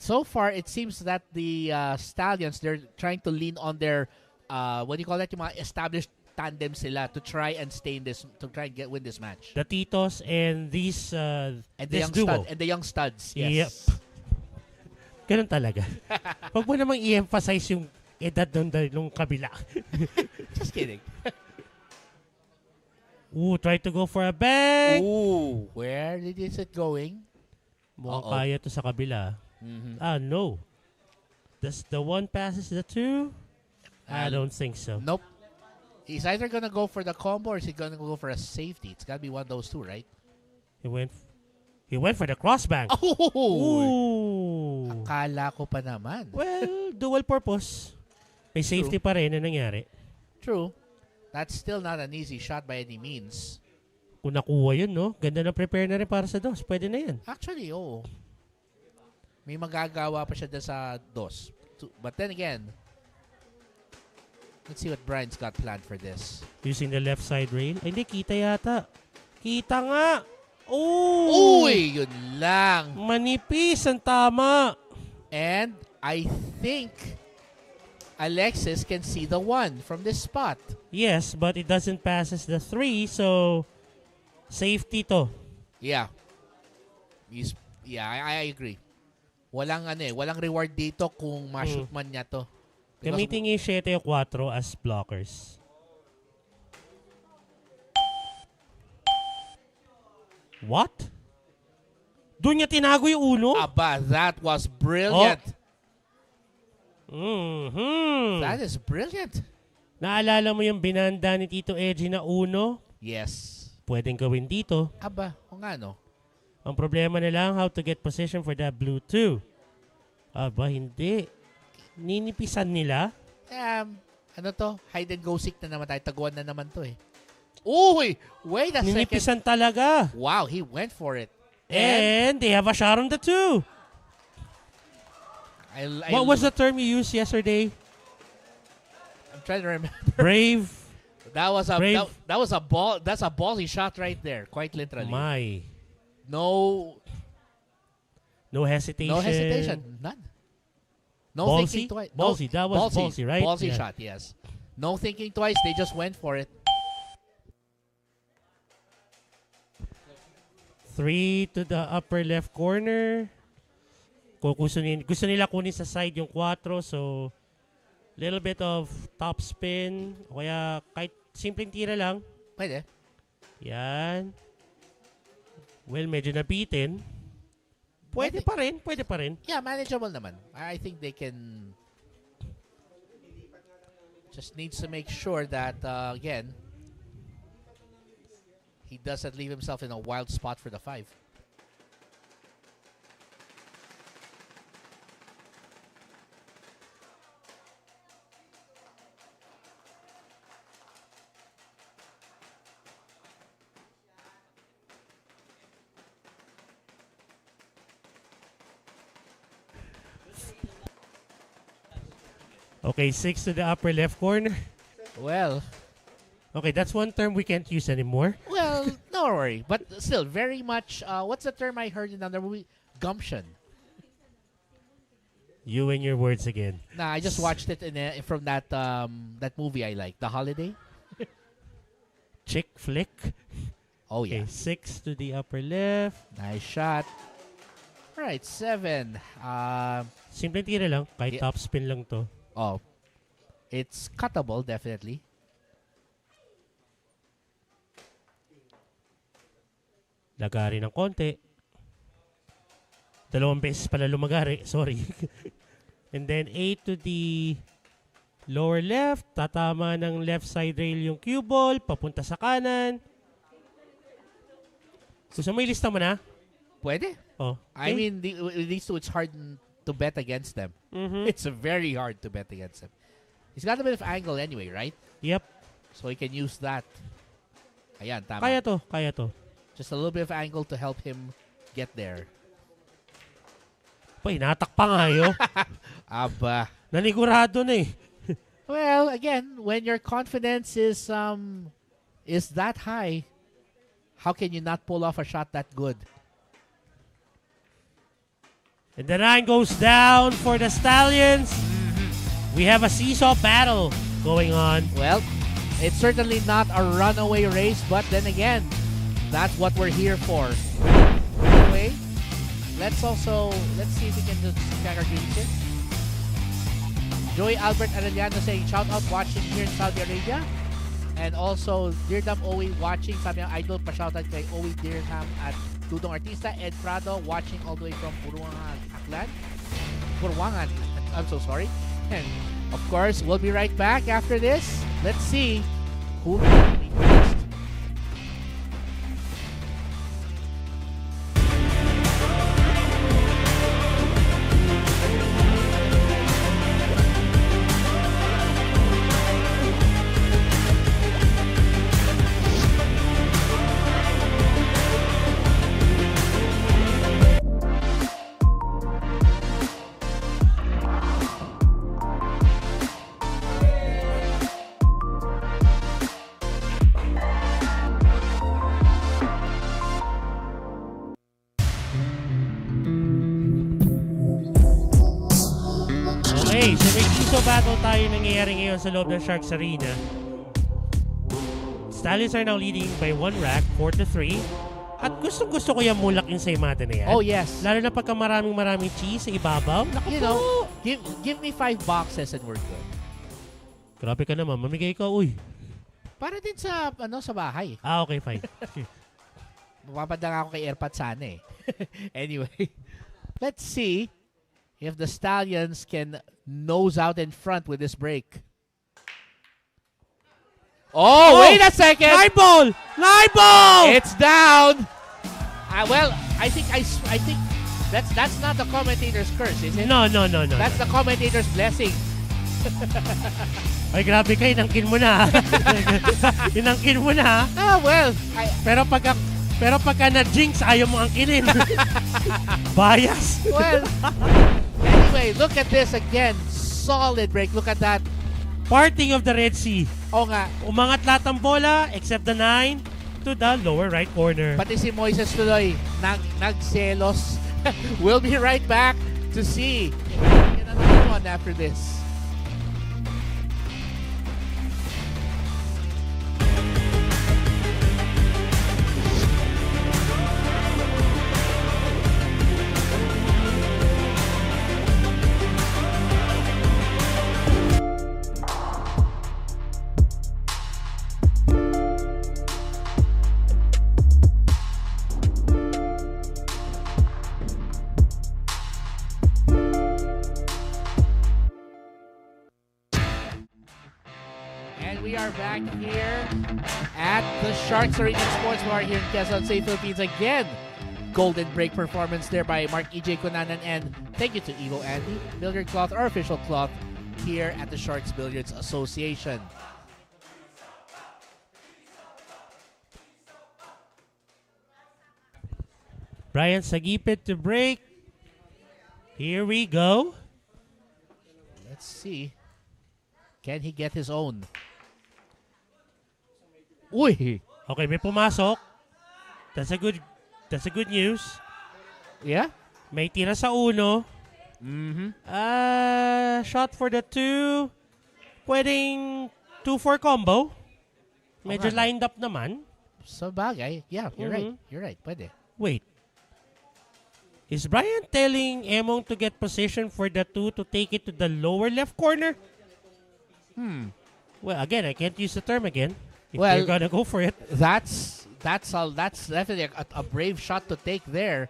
So far, it seems that the Stallions, they're trying to lean on their, what do you call that, yung mga established tandem sila to try and win this match. The Titos and these And the this young duo. and the young studs. Yep. Yes. Ganun talaga. Huwag mo namang i-emphasize yung edad nung kabila. Just kidding. Ooh, try to go for a bank. Ooh, where is it going? Mukhang Uh-oh. kaya to sa kabila. Mhm. No. Does the one passes the two? I don't think so. Nope. He's either gonna go for the combo or is he gonna go for a safety? It's gotta be one of those two, right? He went for the crossbank. Oh! Ooh. Akala ko pa naman. Well, dual purpose. May safety pa rin na nangyari. True. That's still not an easy shot by any means. Kung nakuha yun, no? Ganda na prepare na rin para sa dos. Pwede na yan. Actually, oh. May magagawa pa siya dyan sa dos. But then again, let's see what Brian's got planned for this. Using the left side rail. Ay, hindi. Kita yata. Kita nga. Oh! Uy! Yun lang. Manipis ang tama. And I think Alexis can see the one from this spot. Yes, but it doesn't passes the 3, so safety to. Yeah. I agree. Walang walang reward dito kung ma-shoot man niya to. Because Gamitin yung 7 o 4 as blockers. What? Doon niya tinago yung uno? Aba, that was brilliant. Mm-hmm. That is brilliant. Naalala mo yung binanda ni Tito Edgy na uno? Yes. Pwedeng gawin dito. Aba, o nga no. Ang problema na lang, how to get position for that blue 2. Aba, hindi. Ninipisan nila? Ano to? Hide and go seek na naman tayo. Taguan na naman to eh. Uy! Wait a second. Ninipisan talaga. Wow, he went for it. And they have a shot on the 2. What was the term you used yesterday? I'm trying to remember. Brave. That was a Brave. that was a ball. That's a ballsy shot right there, quite literally. My. No hesitation. No hesitation. None. No Ballsy? thinking twice. Ballsy. That was ballsy, right? Ballsy Yeah. shot, yes. No thinking twice. They just went for it. 3 to the upper left corner. Kung gusto nila kunin sa side yung 4, so little bit of top spin. O kaya kahit simpleng tira lang. Pwede. Yan. Well, medyo nabitin. Pwede pa rin. Yeah, manageable naman. I think they can. Just needs to make sure that, again, he doesn't leave himself in a wild spot for the 5. Okay, 6 to the upper left corner. Well, Okay, that's one term we can't use anymore. well, no worry. But still, very much, what's the term I heard in another movie? Gumption. You and your words again. Nah, I just watched it from that that movie I like, The Holiday. Chick flick. Oh, Okay, yeah. 6 to the upper left. Nice shot. All right, 7. Simple tira lang. Kahit Yeah. top spin lang to. Oh, it's cuttable, definitely. Lagari ng konti. 2 beses pala lumagari. Sorry. And then 8 to the lower left. Tatama ng left side rail yung cue ball. Papunta sa kanan. Gusto mo ilista mo na? Pwede. Oh, I okay. mean, these two, it's hard to bet against them. Mhm. It's very hard to bet against them. He's got a bit of angle anyway, right? Yep. So he can use that. Ayan, tama. Kaya to. Kaya to. Just a little bit of angle to help him get there. Pa, inatak pa nga yun. Aba. Nanigurado na eh. Well, again, when your confidence is that high, how can you not pull off a shot that good? And the 9 goes down for the Stallions. We have a seesaw battle going on. Well, It's certainly not a runaway race, but then again, that's what we're here for. Anyway, let's see if we can just check our greetings here. Joey Albert Arellano saying, shout out watching here in Saudi Arabia. And also, Dirdam Owi watching. Sabi ng idol, pa-shoutout kay Owi Dirham at Dudong Artista. Ed Prado watching all the way from Purwangan, Aklan. Purwangan, I'm so sorry. And of course, we'll be right back after this. Let's see who will be next. Okay, so may piso battle tayo nangyayari ngayon sa loob ng Sharks Arena. Stallions are now leading by 1 rack, 4-3. At gusto ko yung mulak yung saymada na yan. Oh, yes. Lalo na pagka maraming cheese sa ibabaw. You know, give me 5 boxes and we're good. Grabe ka naman, mamigay ka, uy. Para din sa, sa bahay. Ah, okay, fine. Mapapadang ako kay Airpat sana eh. Anyway, let's see if the Stallions can nose out in front with this break. Oh, wait a second! Live ball! Live ball! It's down. Well, I think that's not the commentator's curse, is it? No. That's the commentator's blessing. Ay, grabe ka, inangkin mo na. Inangkin mo na. Well, Pero pagka na-jinx, ayaw mo angkinin. Bias. Well, anyway, look at this again. Solid break. Look at that. Parting of the Red Sea. Oo nga. Umangat lahat ng bola except the 9 to the lower right corner. Pati si Moises tuloy nagselos. We'll be right back to see if we can get another one after this. Back here at the Sharks Arena Sports Bar here in Quezon City, Philippines. Again, golden break performance there by Mark E.J. Kunanan, and thank you to Evo Andy, Billiard Cloth, our official cloth here at the Sharks Billiards Association. Brian Sagipit to break. Here we go. Let's see. Can he get his own? Uy! Okay, may pumasok. That's a good news. Yeah? May tira sa uno. Shot for the 2. Pwedeng 2-4 combo. Medyo lined up naman. Sa bagay. Yeah, you're right. You're right. Pwede. Wait. Is Brian telling Emong to get position for the 2 to take it to the lower left corner? Well, again, I can't use the term again. If you're gonna go for it. That's definitely a brave shot to take there.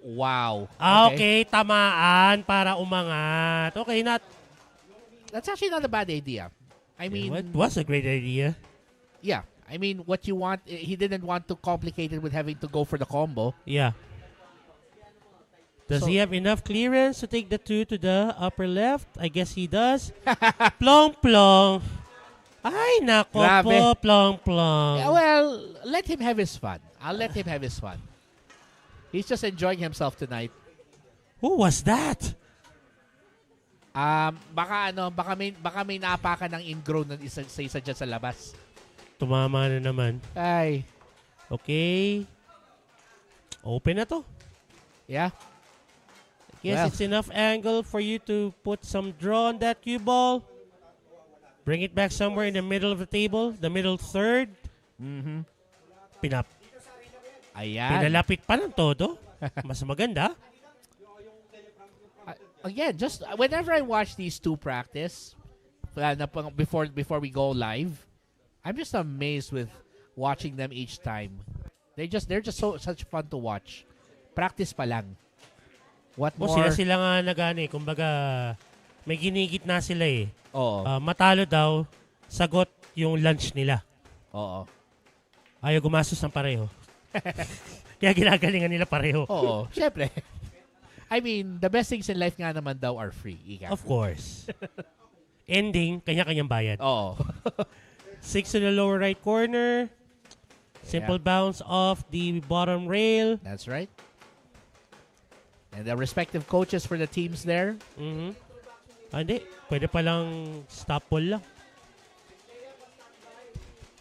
Wow. Okay, tamaan para umangat. Okay, that's actually not a bad idea. I mean, it was a great idea. Yeah. I mean, what you want, he didn't want to complicate it with having to go for the combo. Yeah. Does he have enough clearance to take the 2 to the upper left? I guess he does. Plong plong. Ay, nako po, plong plong. Yeah, well, let him have his fun. I'll let him have his fun. He's just enjoying himself tonight. Who was that? Baka may naapakan ng ingrown na isa dyan sa labas. Tumama na naman. Ay. Okay. Open na to. Yeah. Yes, it's enough angle for you to put some draw on that cue ball. Bring it back somewhere in the middle of the table, the middle third. Ayan. Pinalapit pa ng todo. Mas maganda. Again, just whenever I watch these two practice, before we go live, I'm just amazed with watching them each time. They're just such fun to watch. Practice pa lang. What more? Sila nga nagani, kumbaga may ginigit na sila eh. Oo. Matalo daw, sagot yung lunch nila. Oo. Ayaw gumastos ng pareho. Kaya ginagalingan nila pareho. Oo. Siyempre. I mean, the best things in life nga naman daw are free. Ika. Of course. Ending, kanya-kanyang bayad. Oo. 6 to the lower right corner. Simple bounce off the bottom rail. That's right. And the respective coaches for the teams there. Hindi. Pwede palang stop ball lang.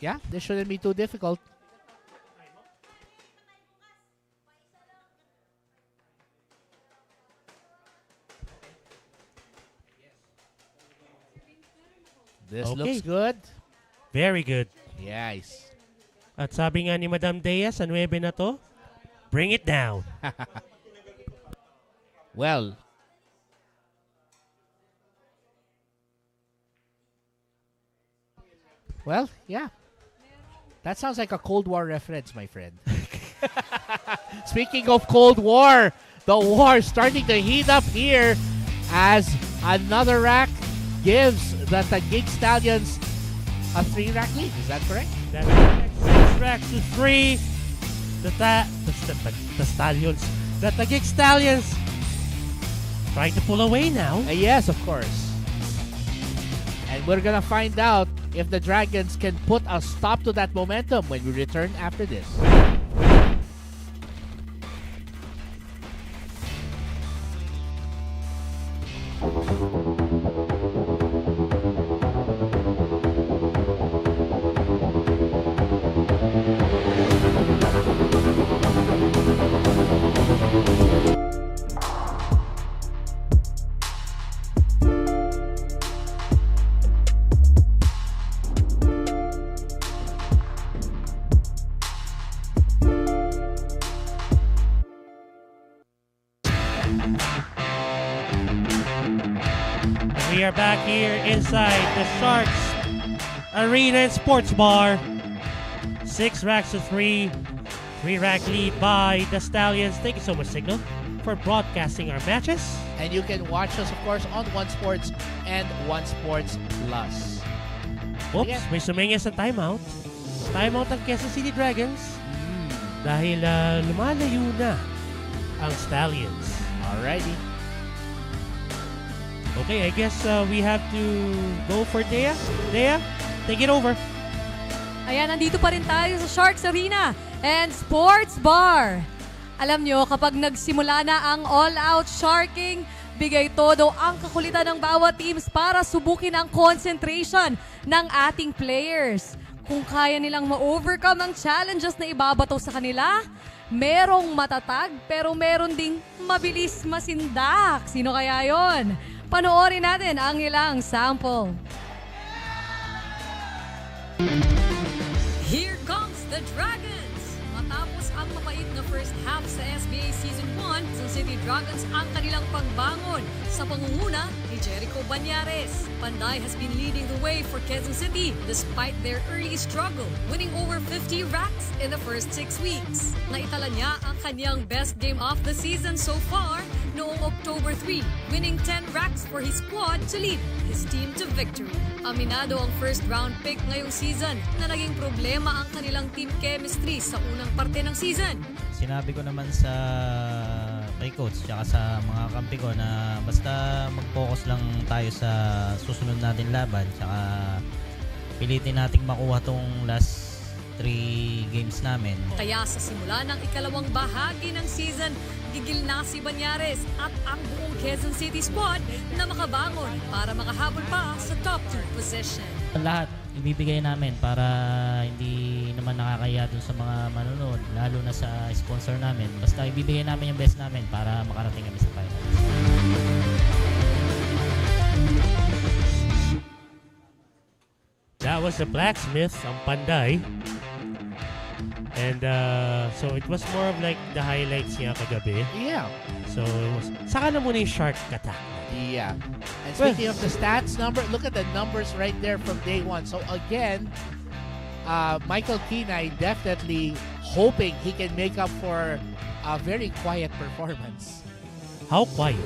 Yeah, this shouldn't be too difficult. This looks good. Very good. Yes. At sabi nga ni Madam Dea sa 9 na to, bring it down. Well, yeah. That sounds like a Cold War reference, my friend. Speaking of Cold War, the war starting to heat up here as another rack gives the Taguig Stallions a 3-rack lead. Is that correct? That's correct. 6 racks to 3. The Stallions. The Taguig Stallions trying to pull away now. Yes, of course. And we're gonna find out if the Dragons can put a stop to that momentum when we return after this. We are back here inside the Sharks Arena and Sports Bar. 6 racks to 3. 3-rack lead by the Stallions. Thank you so much, Signal, for broadcasting our matches. And you can watch us, of course, on One Sports and One Sports Plus. Oops, Again. may sumingin sa timeout. Timeout ng Quezon City Dragons. Dahil lumalayo na ang Stallions. Alrighty. Okay, I guess we have to go for Dea. Dea, take it over. Ayan, nandito pa rin tayo sa Sharks Arena and Sports Bar. Alam nyo, kapag nagsimula na ang all-out sharking, bigay todo ang kakulitan ng bawat teams para subukin ang concentration ng ating players. Kung kaya nilang ma-overcome ang challenges na ibabato sa kanila, merong matatag pero meron ding mabilis masindak. Sino kaya yon? Panoorin natin ang ilang sample. Here comes the Dragons! Matapos ang mapait na first half sa SBA Season 1, Quezon City Dragons ang kanilang pangbangon sa pangunguna ni Jericho Banyares. Panday has been leading the way for Quezon City despite their early struggle, winning over 50 racks in the first 6 weeks. Naitala niya ang kanyang best game of the season so far noong October 3, winning 10 racks for his squad to lead his team to victory. Aminado ang first round pick ngayong season na naging problema ang kanilang team chemistry sa unang parte ng season. Sinabi ko naman sa kay coach tsaka sa mga kampi ko na basta mag-focus lang tayo sa susunod natin laban tsaka pilitin nating makuha tong last 3 games namin. Kaya sa simula ng ikalawang bahagi ng season, gigil na si Banyares at ang buong Quezon City squad na makabangon para makahabol pa sa top 2 position. Lahat ibibigay namin para hindi naman nakakaya dun sa mga manonood, lalo na sa sponsor namin. Basta ibibigay namin yung best namin para makarating kami sa finals. That was the blacksmith ang Panday. And so it was more of like the highlights niya kagabi. Yeah. So it was, saka na muna yung shark attack. Yeah. And speaking of the stats number, look at the numbers right there from day one. So again, Michael Kenai definitely hoping he can make up for a very quiet performance. How quiet?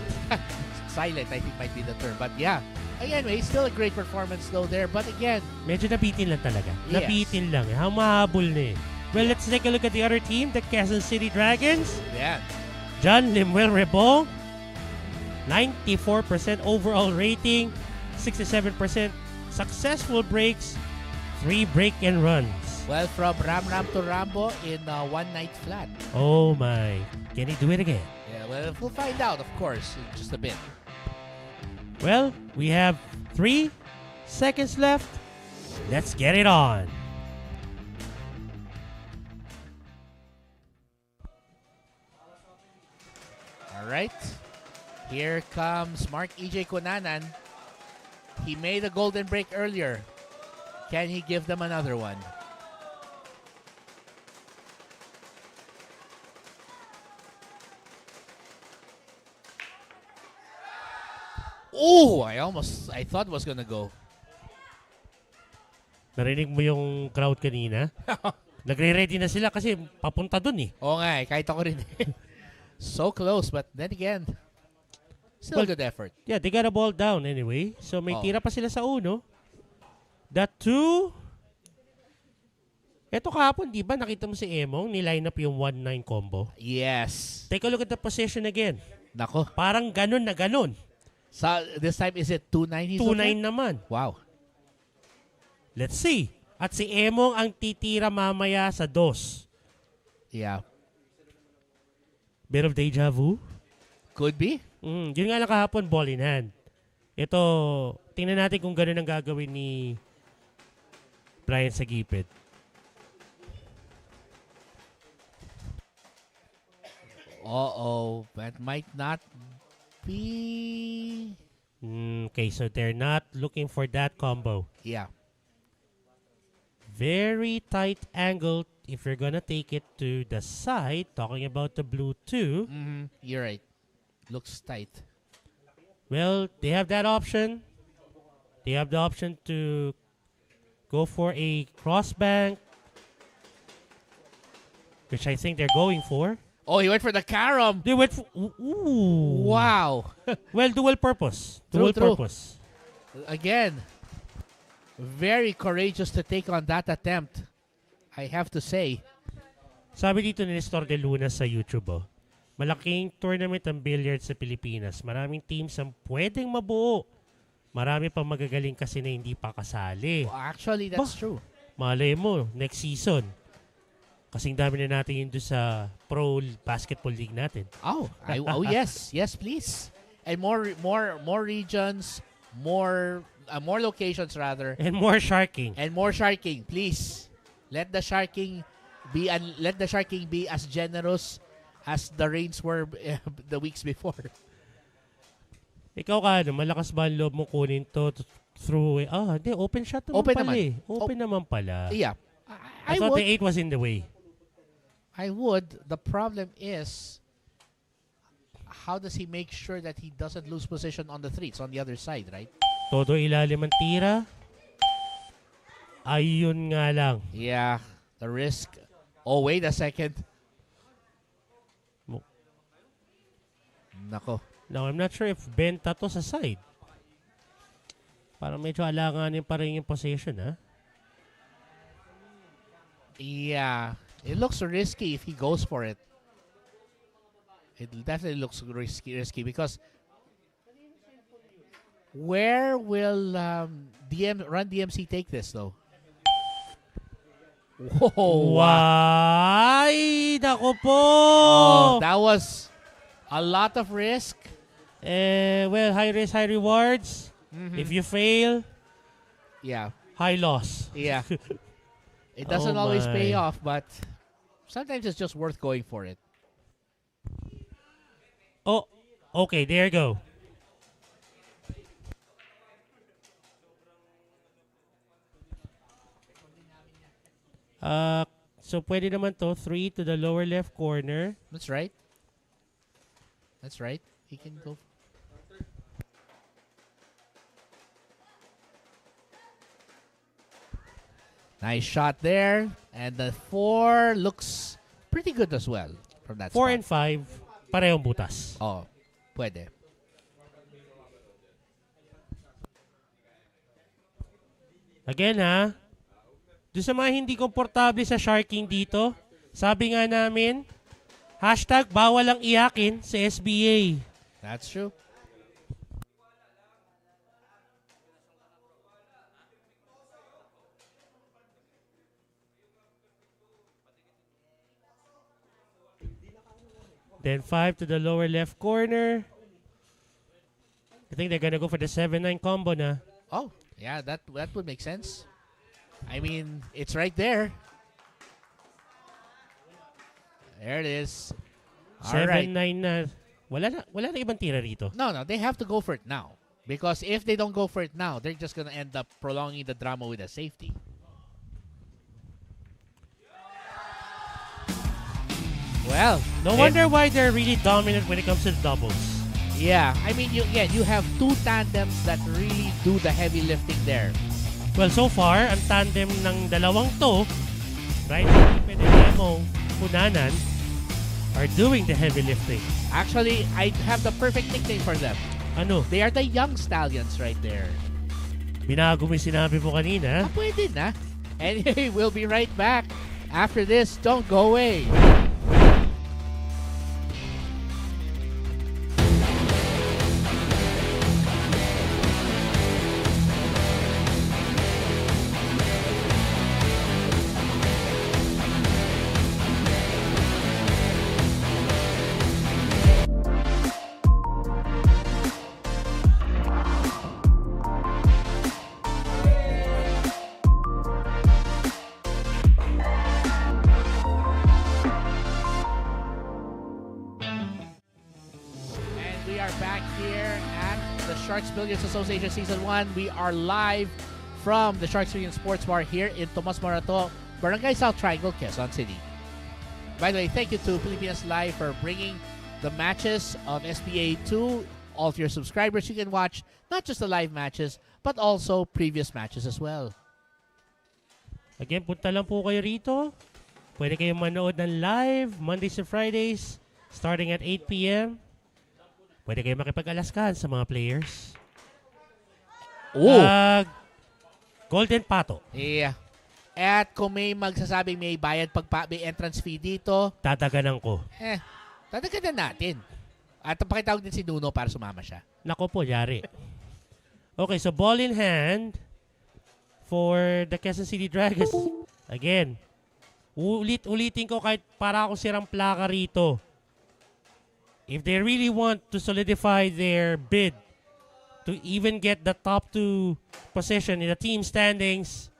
Silent, I think might be the term. But yeah, anyway, still a great performance though there. But again, medyo nabitin lang talaga. Yes. Nabitin lang. How mahabol na eh. Well, let's take a look at the other team, the Quezon City Dragons. yeah. John Limuel Rebong, 94% overall rating, 67% successful breaks, 3 break and runs. Well, from Ram Ram to Rambo in one night flat. Oh my. Can he do it again? Yeah, well, we'll find out, of course, in just a bit. Well, we have 3 seconds left. Let's get it on. All right. Here comes Mark EJ Kunanan. He made a golden break earlier. Can he give them another one? Oh, I thought it was gonna go. Narinig mo yung crowd kanina? Nagre-ready na sila kasi papunta dun eh. Oo nga kahit ako rin. So close, but then again, still a good effort. Yeah, they got a ball down anyway. So may Oh. tira pa sila sa uno. That 2. Eto kahapon, di ba? Nakita mo si Emong, niline up yung 1-9 combo. Yes. Take a look at the position again. Nako. Parang ganun na ganun. So, this time, is it 2-9 he's 2-9 looking? naman. Wow. Let's see. At si Emong ang titira mamaya sa 2. Yeah. Bit of deja vu. Could be. Yun nga lang kahapon, ball in hand. Ito, tingnan natin kung ganun ang gagawin ni Brian sa gipit. Uh-oh. That might not be... Okay, so they're not looking for that combo. Yeah. Very tight angle if you're gonna take it to the side. Talking about the blue 2. You're right. Looks tight. Well, they have that option. They have the option to go for a cross bank, which I think they're going for. Oh, he went for the carom. They went for... Ooh. Wow. Well, dual purpose. True, Dual true. purpose. Again, very courageous to take on that attempt, I have to say. Sabi dito ni Nestor de Luna sa YouTube, oh, malaking tournament ang billiards sa Pilipinas. Maraming teams ang pwedeng mabuo. Marami pang magagaling kasi na hindi pa kasali. Well, actually, that's true. Malay mo, next season, kasing dami na natin yun doon sa pro basketball league natin. Oh, yes. Yes, please. And more regions, more locations rather. And more sharking. And more sharking, please. Let the sharking be as generous as the rains were the weeks before. Ikaw ka, malakas ba ang loob mo kunin to through, hindi, open shot naman Open pala naman. eh. Open naman pala. Yeah. I thought the 8 was in the way. I would. The problem is, how does he make sure that he doesn't lose position on the 3? It's on the other side, right? Todo ilalim ang tira. Ayun nga lang. Yeah. The risk. Oh, wait a second. Nako. Now, I'm not sure if benta to sa side. Parang medyo alanganin pa rin yung position, ha? Yeah. It looks risky if he goes for it. It definitely looks risky because where will Run DMC take this though? Whoa! Why? Nako po! Oh, that was a lot of risk. Well, high risk, high rewards. If you fail, Yeah. high loss. Yeah. It doesn't Oh always my. pay off, but sometimes it's just worth going for it. Oh, okay, there you go. So pwede naman to 3 to the lower left corner. That's right. That's right. He can go. Nice shot there. And the 4 looks pretty good as well from that 4 spot. and 5, parehong butas. Oh, pwede. Again ha, doon sa mga hindi komportable sa sharking dito, sabi nga namin, hashtag bawal ang iyakin sa SBA. That's true. Then 5 to the lower left corner. I think they're gonna go for the 7-9 combo na. Oh, yeah, that would make sense. I mean, it's right there. There it is. All 7-9 right. na. Wala na ibang tira rito. No, they have to go for it now. Because if they don't go for it now, they're just going to end up prolonging the drama with a safety. Well, No wonder why they're really dominant when it comes to the doubles. yeah, I mean, you have 2 tandems that really do the heavy lifting there. Well, so far, ang tandem ng dalawang to, right, Felipe and Emo Punanan, are doing the heavy lifting. Actually, I have the perfect nickname for them. Ano? They are the young stallions right there. Binago mo yung sinabi mo kanina. Pwede na. Anyway, we'll be right back. After this, don't go away. We are back here at the Sharks Billiards Association Season 1. We are live from the Sharks Union Sports Bar here in Tomas, Morato, Barangay South Triangle, Quezon City. By the way, thank you to Pilipinas Live for bringing the matches of SBA to all of your subscribers. You can watch not just the live matches, but also previous matches as well. Again, punta lang po kayo rito. Pwede kayong manood ng live Mondays to Fridays starting at 8 p.m. Pwede kayong makipag-alaskan sa mga players. Golden Pato. Yeah. At kung may magsasabing may bayad may entrance fee dito, Tataganan ko. tatagadan natin. At pakitawag din si Nuno para sumama siya. Nako po, yari. Okay, so ball in hand for the Quezon City Dragons. Again, ulitin ko kahit para akong sirang plaka rito. If they really want to solidify their bid to even get the top 2 position in the team standings,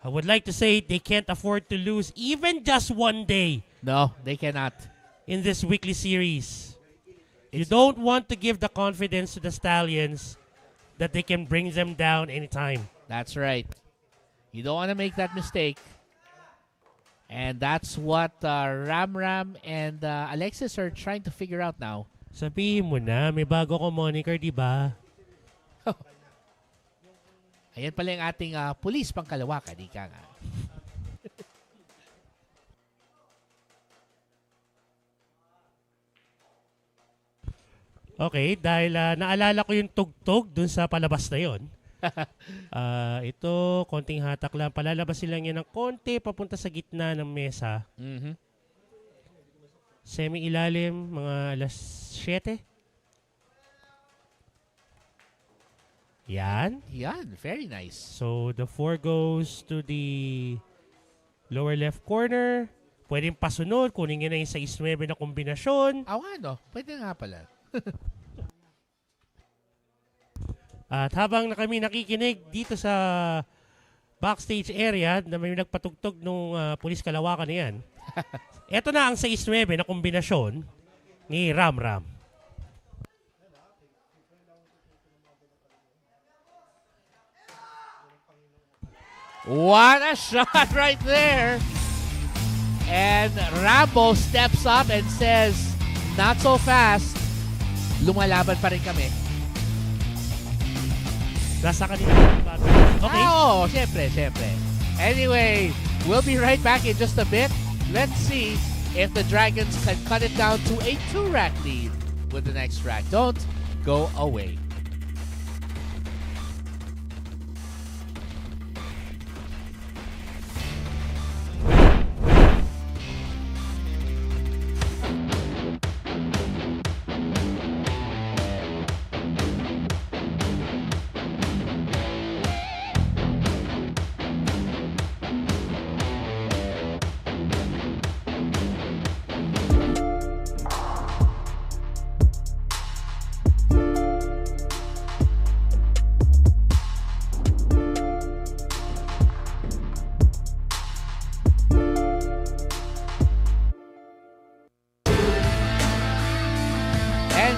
I would like to say they can't afford to lose even just one day. No, they cannot. In this weekly series. You don't want to give the confidence to the Stallions that they can bring them down anytime. That's right. You don't want to make that mistake. And that's what Ram and Alexis are trying to figure out now. Sabihin mo na, may bago ko moniker, di ba? Ayan pala yung ating police pangkalawakan, di ka nga. Okay, dahil naalala ko yung tugtog dun sa palabas na yon. Ito, konting hatak lang. Palalabasin lang yan ng konti papunta sa gitna ng mesa. Mm-hmm. Semi-ilalim, mga alas 7. Yan. Yan, very nice. So, the 4 goes to the lower left corner. Pwedeng pasunod, kunin nyo na yung 6-9 na kombinasyon. No? Pwede nga pala. At habang kami nakikinig dito sa backstage area na may nagpatugtog nung pulis kalawakan na yan, eto na ang 6-9 na kombinasyon ni Ram. What a shot right there. And Rambo steps up and says, not so fast. Lumalaban pa rin kami. Nasa kanila. Okay. Oo, syempre. Anyway, we'll be right back in just a bit. Let's see if the Dragons can cut it down to a 2-rack lead with the next rack. Don't go away.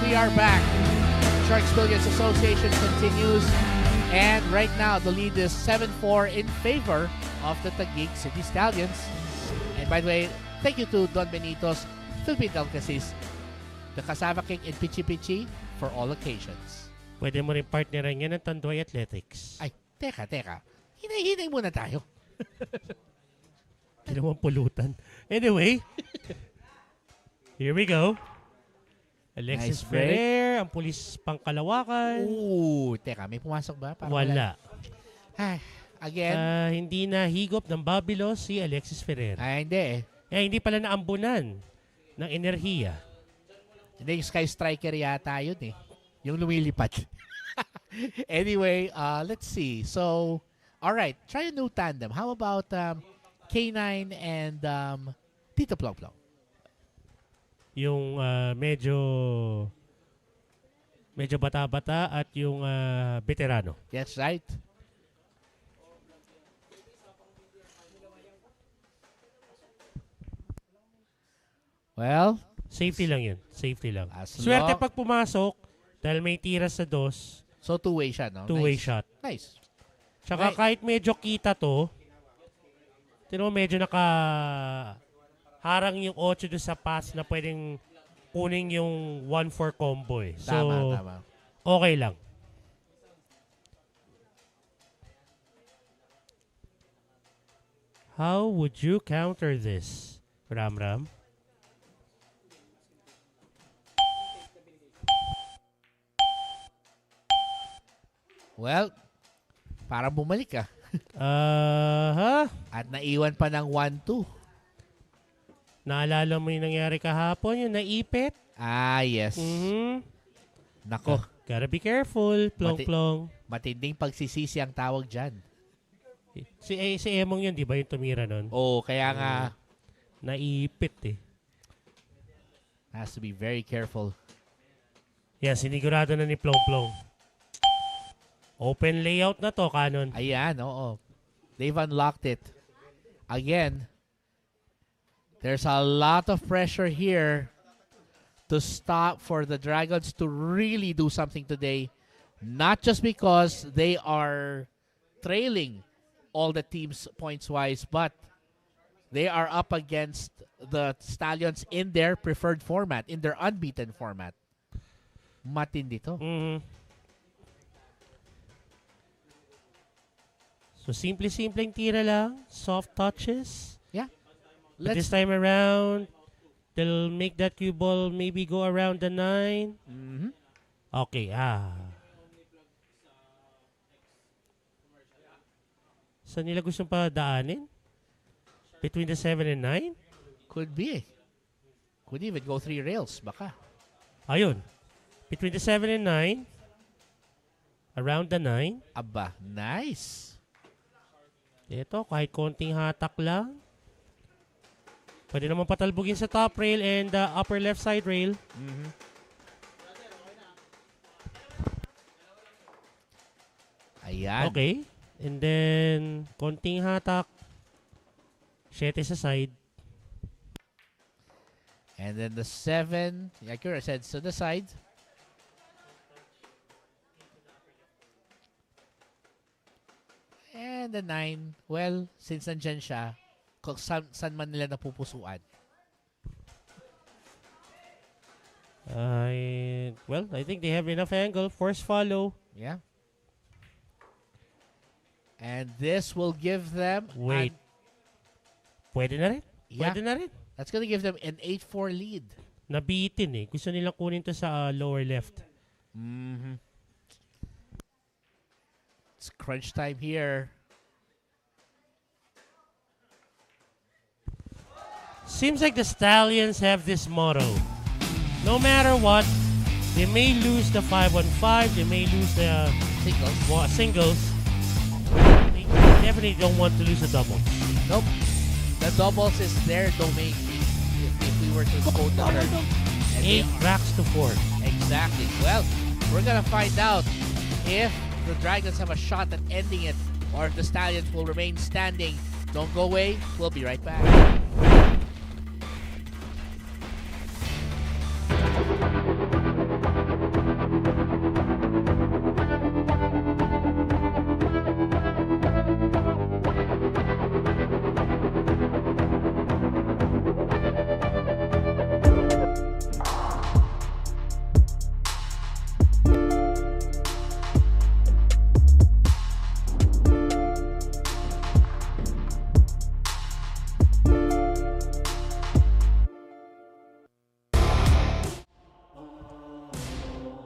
We are back. Sharks Billiards Association continues, and right now the lead is 7-4 in favor of the Taguig City Stallions. And by the way, thank you to Don Benito's Philippine Delicacies, the cassava cake and pichi pichi for all occasions. Pwede mo rin partneran yan ng Tanduay Athletics. Ay, teka. Hinay-hinay muna tayo. Hindi naman pulutan. Anyway, here we go. Alexis Nice break. Ferrer, ang pulis pangkalawakan. Ooh, teka, may pumasok ba? Parang Wala. Ay, again. Hindi na higop ng Babilo si Alexis Ferrer. Ay, hindi eh. Hindi pala naambunan ng enerhiya. Hindi, yung Sky Striker yata yun eh. Yung lumilipad. Anyway, let's see. So, alright, try a new tandem. How about K9 and Tito Plong Plong? Yung medyo bata-bata at yung veterano. Yes, right. Well, safety lang yun. Safety lang. As Swerte long- pag pumasok dahil may tira sa dos. So, two-way siya, no? Two-way Nice. shot. Nice. Tsaka Right. kahit medyo kita to, tinan mo medyo harang yung 8 doon sa pass na pwedeng kunin yung 1-4 combo eh. So, Tama. okay lang. How would you counter this, Ram? Well, parang bumalik ka. At naiwan pa ng 1-2. Naalala mo yung nangyari kahapon, yung naipit? Ah, yes. Nako. Gotta be careful, plong-plong. Matinding pagsisisi ang tawag dyan. Si Emong yun, di ba yung tumira nun? Oo, kaya nga, Naipit eh. has to be very careful. Yan, sinigurado na ni Plong-Plong. Open layout na to, Canon. Ayan, oo. They've unlocked it. Again, there's a lot of pressure here to stop for the Dragons to really do something today. Not just because they are trailing all the teams points-wise, but they are up against the Stallions in their preferred format, in their unbeaten format. Matindi to. So, simple-simpleng tira lang. Soft touches. Yeah. But this time around, they'll make that cue ball maybe go around the 9. Okay, Saan nila gustong padaanin? Between the 7 and 9? Could be. Could even go 3 rails, baka. Ayun. Between the 7 and 9. Around the 9. Aba, nice. Ito, kahit konting hatak lang. Pwede naman patalbugin sa top rail and the upper left side rail. Ayan. Okay. And then, konting hatak. 7 sa side. And then the 7, like you said, to the side. And the 9, well, since nandyan siya, kung saan man nila napupusuan. Well, I think they have enough angle. Force follow. Yeah. And this will give them... Wait. Pwede na rin? Yeah. Pwede na rin? That's gonna give them an 8-4 lead. Nabitin eh. Gusto nilang kunin to sa lower left. Mm-hmm. It's crunch time here. Seems like the Stallions have this motto. No matter what, they may lose the 5-on-5, they may lose the singles. They definitely don't want to lose the doubles. Nope. The doubles is their domain if we were to quote the term. 8 racks to 4. Exactly. Well, we're gonna find out if the Dragons have a shot at ending it or if the Stallions will remain standing. Don't go away. We'll be right back.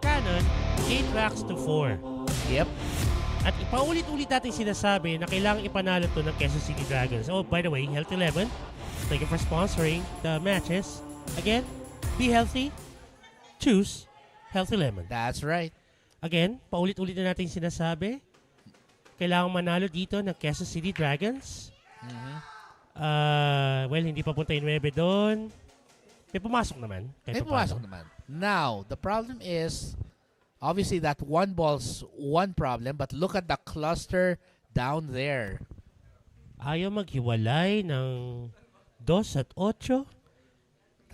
Canon, 8 racks to 4. Yep. At ipaulit-ulit natin sinasabi na kailangang ipanalo to ng Quezon City Dragons. Oh, by the way, Health 11, thank you for sponsoring the matches. Again, be healthy, choose Health 11. That's right. Again, paulit-ulit na natin sinasabi, kailangang manalo dito ng Quezon City Dragons. Well, hindi pa punta yung 9 doon. May pumasok naman. May pumasok naman. Now, the problem is, obviously that one ball's one problem, but look at the cluster down there. Ayaw maghiwalay ng 2 at 8.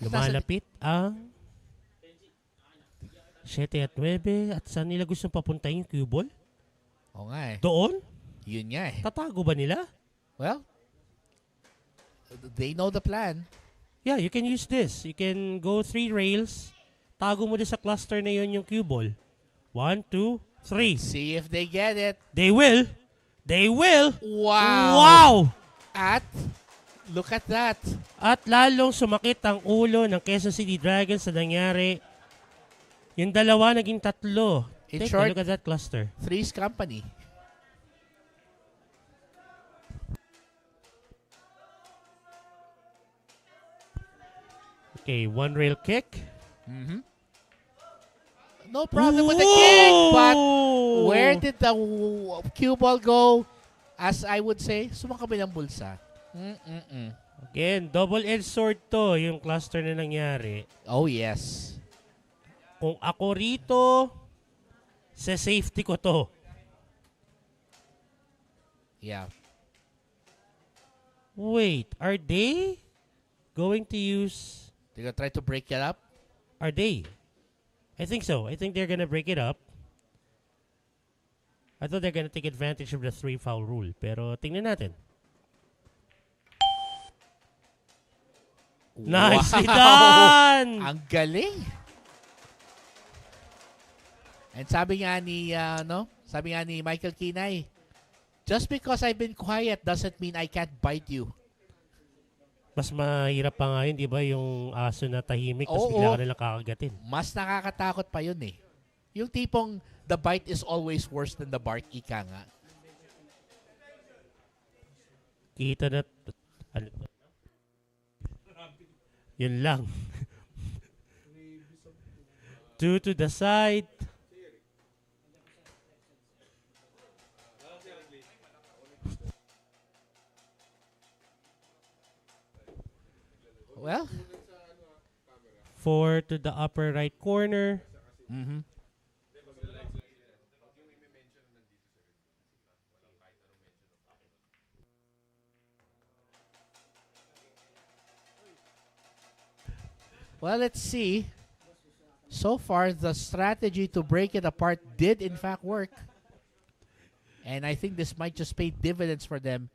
Lumalapit ang 7 at 9. At saan nila gusto papunta yung cue ball? Oo nga eh. Doon? Yun nga eh. Tatago ba nila? Well, they know the plan. Yeah, you can use this. You can go 3 rails. Tago mo din sa cluster na yun yung cue ball. 1, 2, 3. See if they get it. They will. They will. Wow. Wow! At, look at that. At lalong sumakit ang ulo ng Quezon City Dragons sa nangyari. Yung dalawa naging 3. In Take short, a look at that cluster. Three's company. Okay, 1 rail kick. No problem with the kick, but Ooh! where did the cue ball go? As I would say, sumakabilang bulsa. Again, double-edged sword to, yung cluster na nangyari. Oh, yes. Kung ako rito, sa safety ko to. Yeah. Wait, are they going to use... They're gonna try to break it up? Are they? I think so. I think they're gonna break it up. I thought they're gonna take advantage of the 3 foul rule. Pero tingnan natin. Nicely done! Ang galing! And sabi nga ni Michael Kinay, just because I've been quiet doesn't mean I can't bite you. Mas mahirap pa nga yun, di ba? Yung aso na tahimik, tapos bigla ka nilang kakagatin. Mas nakakatakot pa yun eh. Yung tipong the bite is always worse than the bark, ika nga. Kita na... Ano? Yun lang. 2 to the side. Well, 4 to the upper right corner. Well, let's see. So far, the strategy to break it apart did in fact work. And I think this might just pay dividends for them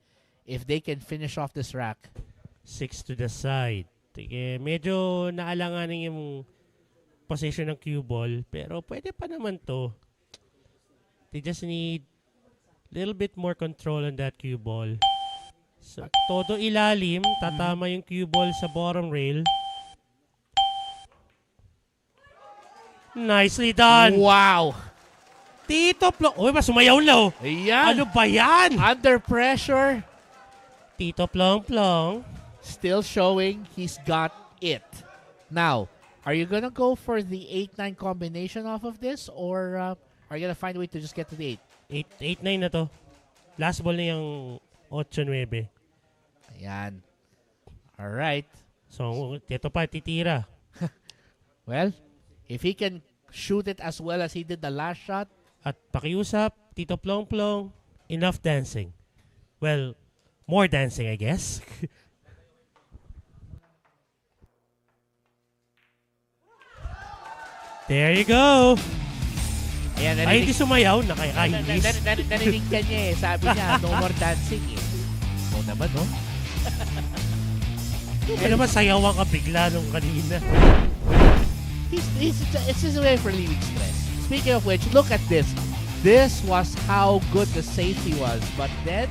if they can finish off this rack. 6 to the side. Medyo naalanganin yung position ng cue ball. Pero pwede pa naman to. They just need little bit more control on that cue ball. So, todo ilalim. Tatama yung cue ball sa bottom rail. Nicely done. Wow! Tito Plong. Uy, mas sumayaw na. Ayan. Ano ba yan? Under pressure. Tito Plong Plong. Still showing he's got it. Now, are you gonna go for the 8-9 combination off of this? Or are you gonna find a way to just get to the 8? 8-9 na to. Last ball na yung 8-9. Ayan. Alright. So, ito pa, titira. Well, if he can shoot it as well as he did the last shot. At pakiusap, Tito Plong Plong, enough dancing. Well, more dancing, I guess. There you go. Ayan, Ay, hindi sumayaw. Nakakainis. Narinig ka niya eh. Sabi niya, no more dancing eh. Oo naman, no? Kaya naman sayawan ka bigla nung kanina. It's his way for relieving stress. Speaking of which, look at this. This was how good the safety was. But then,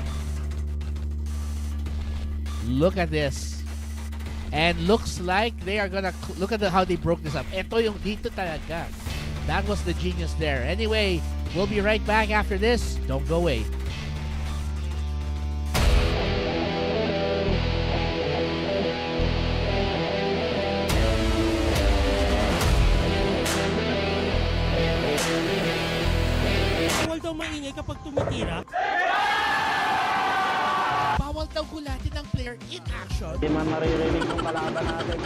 look at this. And looks like they are gonna look at how they broke this up. Ito yung dito talaga. That was the genius there. Anyway, we'll be right back after this. Don't go away. Bawal daw maingay kapag tumitira. Bawal daw gulatin ng player in action. Hindi man maririnig ng kalaban natin.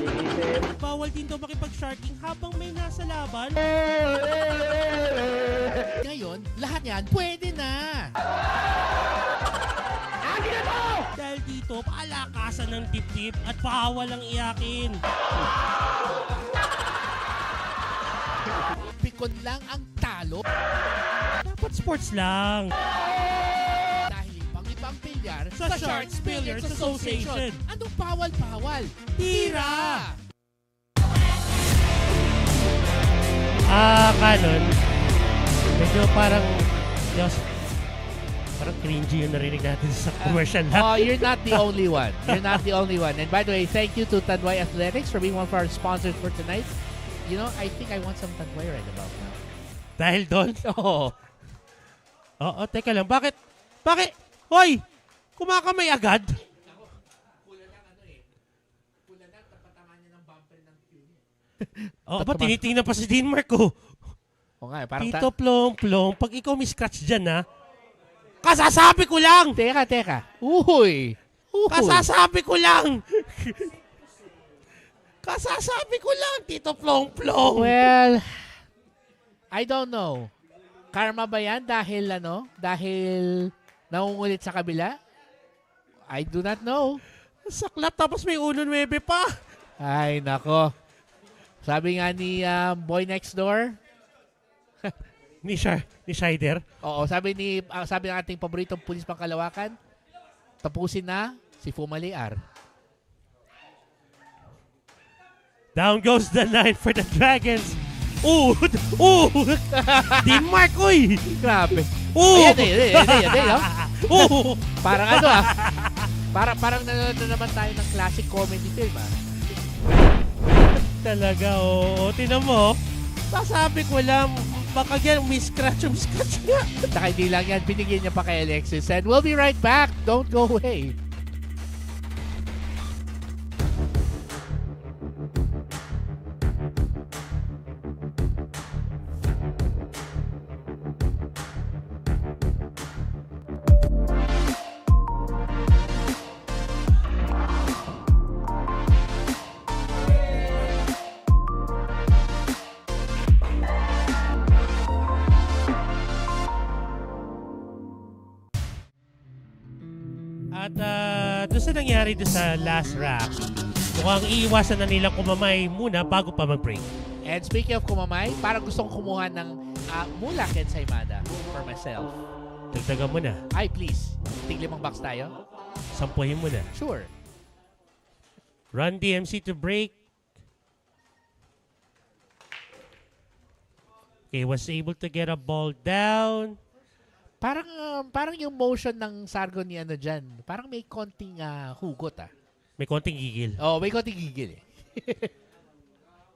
Iisip. Bawal din daw makipag-sharking habang may nasa laban. Ngayon, lahat yan pwede na. Dahil dito, palakasan ng dibdib at bawal ang iyakin. Pikon lang ang talo. Dapat sports lang. Dahil ibang bilyar Sa Sharks Billiards Association. Anong bawal-bawal? Tira! Kanon. Medyo parang cringy yung narinig natin sa commercial. Oh, you're not the only one. You're not the only one. And by the way, thank you to Tanduay Athletics for being one of our sponsors for tonight. You know, I think I want some Tanduay right about now. Dahil doon? Oo. Oo, teka lang. Bakit? Hoy! Kumakamay agad? Oo, ba tinitingnan pa si Denmark ko? O nga, parang Tito Plong Plong, pag ikaw may scratch dyan ha, kasasabi ko lang! Teka. Uy! Kasasabi ko lang! Kasasabi ko lang, Tito Plong Plong! Well, I don't know. Karma ba yan dahil nangungulit sa kabila? I do not know. Saklat tapos may 1-9 pa. Ay, nako. Sabi nga ni Boy Next Door. Ni Scheider. Oo, sabi ng ating paboritong pulis pangkalawakan, tapusin na si Fumaliar. Down goes the 9 for the Dragons. Ooh! Denmark, uy! Grabe. Ooh! Ayan, Ooh! Parang parang nanonood na naman tayo ng classic comedy film, Talaga, oo. Tinan mo, sasabi ko lang, baka yan, may scratch nga. Saka hindi lang yan, binigyan niya pa kay Alexis. And we'll be right back. Don't go away. At doon sa nangyari doon sa last rack, mukhang iiwasan na nilang kumamay muna bago pa mag-break. And speaking of kumamay, parang gustong kumuha ng Mula Ken Saimada for myself. Dagdagan mo na. Ay, please. Tig 5 box tayo? Sampuhin mo na. Sure. Run DMC to break. Okay, was able to get a ball down. Parang yung motion ng Sargon ni ano dyan, parang may konting hugot May konting gigil. Oh, may konting gigil eh.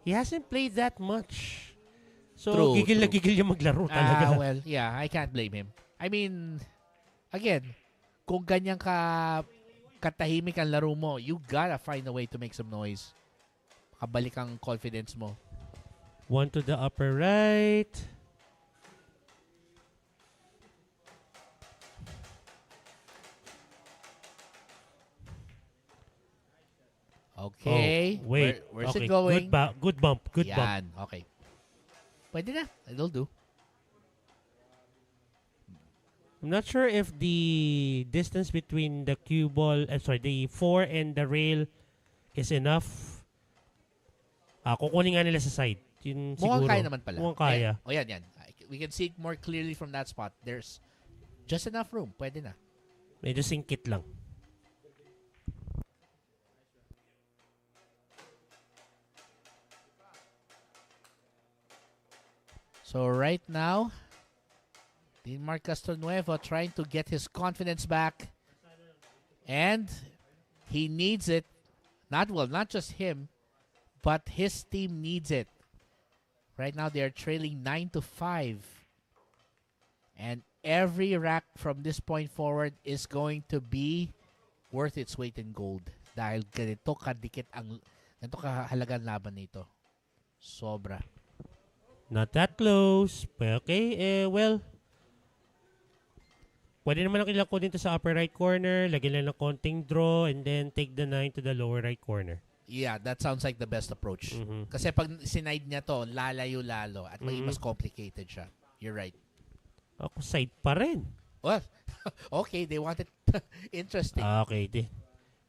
He hasn't played that much. So, True, gigil na true. gigil yung maglaro talaga. Well, yeah, I can't blame him. I mean, again, kung ganyan katahimik ang laro mo, you gotta find a way to make some noise. Makabalik ang confidence mo. One to the upper right. Okay. Oh, wait. Where's Okay, it going? Good bump. Good bump. Yan. Okay. Pwede na. It'll do. I'm not sure if the distance between the cue ball, the 4 and the rail is enough. Kukunin nga nila sa side. Yun Mukhang siguro. kaya naman pala. Mukhang kaya. O yan. We can see it more clearly from that spot. There's just enough room. Pwede na. Medyo singkit lang. So right now, Dinmar Castronuevo trying to get his confidence back. And he needs it. Not just him, but his team needs it. Right now they are trailing 9-5. And every rack from this point forward is going to be worth its weight in gold. Dahil ganito kahalagang laban nito. Sobra. Not that close. But okay, well. Pwede naman ang ilako dito sa upper right corner. Lagyan lang ng konting draw and then take the 9 to the lower right corner. Yeah, that sounds like the best approach. Mhm. Kasi pag sinide niya to, lalayo lalo at maging mas complicated siya. You're right. Ako side pa rin. Well, okay, they want it interesting. Okay.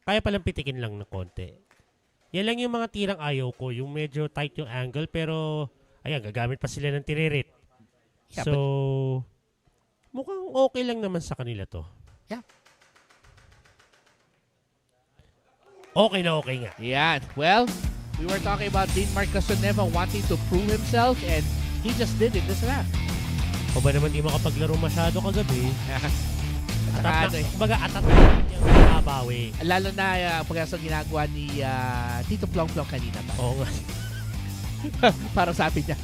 Kaya palang pitikin lang ng konti. Yan lang yung mga tirang ayaw ko. Yung medyo tight yung angle pero ayan, gagamit pa sila ng tiririt. Yeah, so, mukhang okay lang naman sa kanila to. Yeah. Okay na okay nga. Yeah. Well, we were talking about Dinmar Castronuevo wanting to prove himself and he just did it this lap. O ba naman di makapaglaro masyado kagabi? Atat na yung nakabawi. Lalo na pag sa ginagawa ni Tito Plong Plong kanina pa. Oo nga. Parang sabi niya,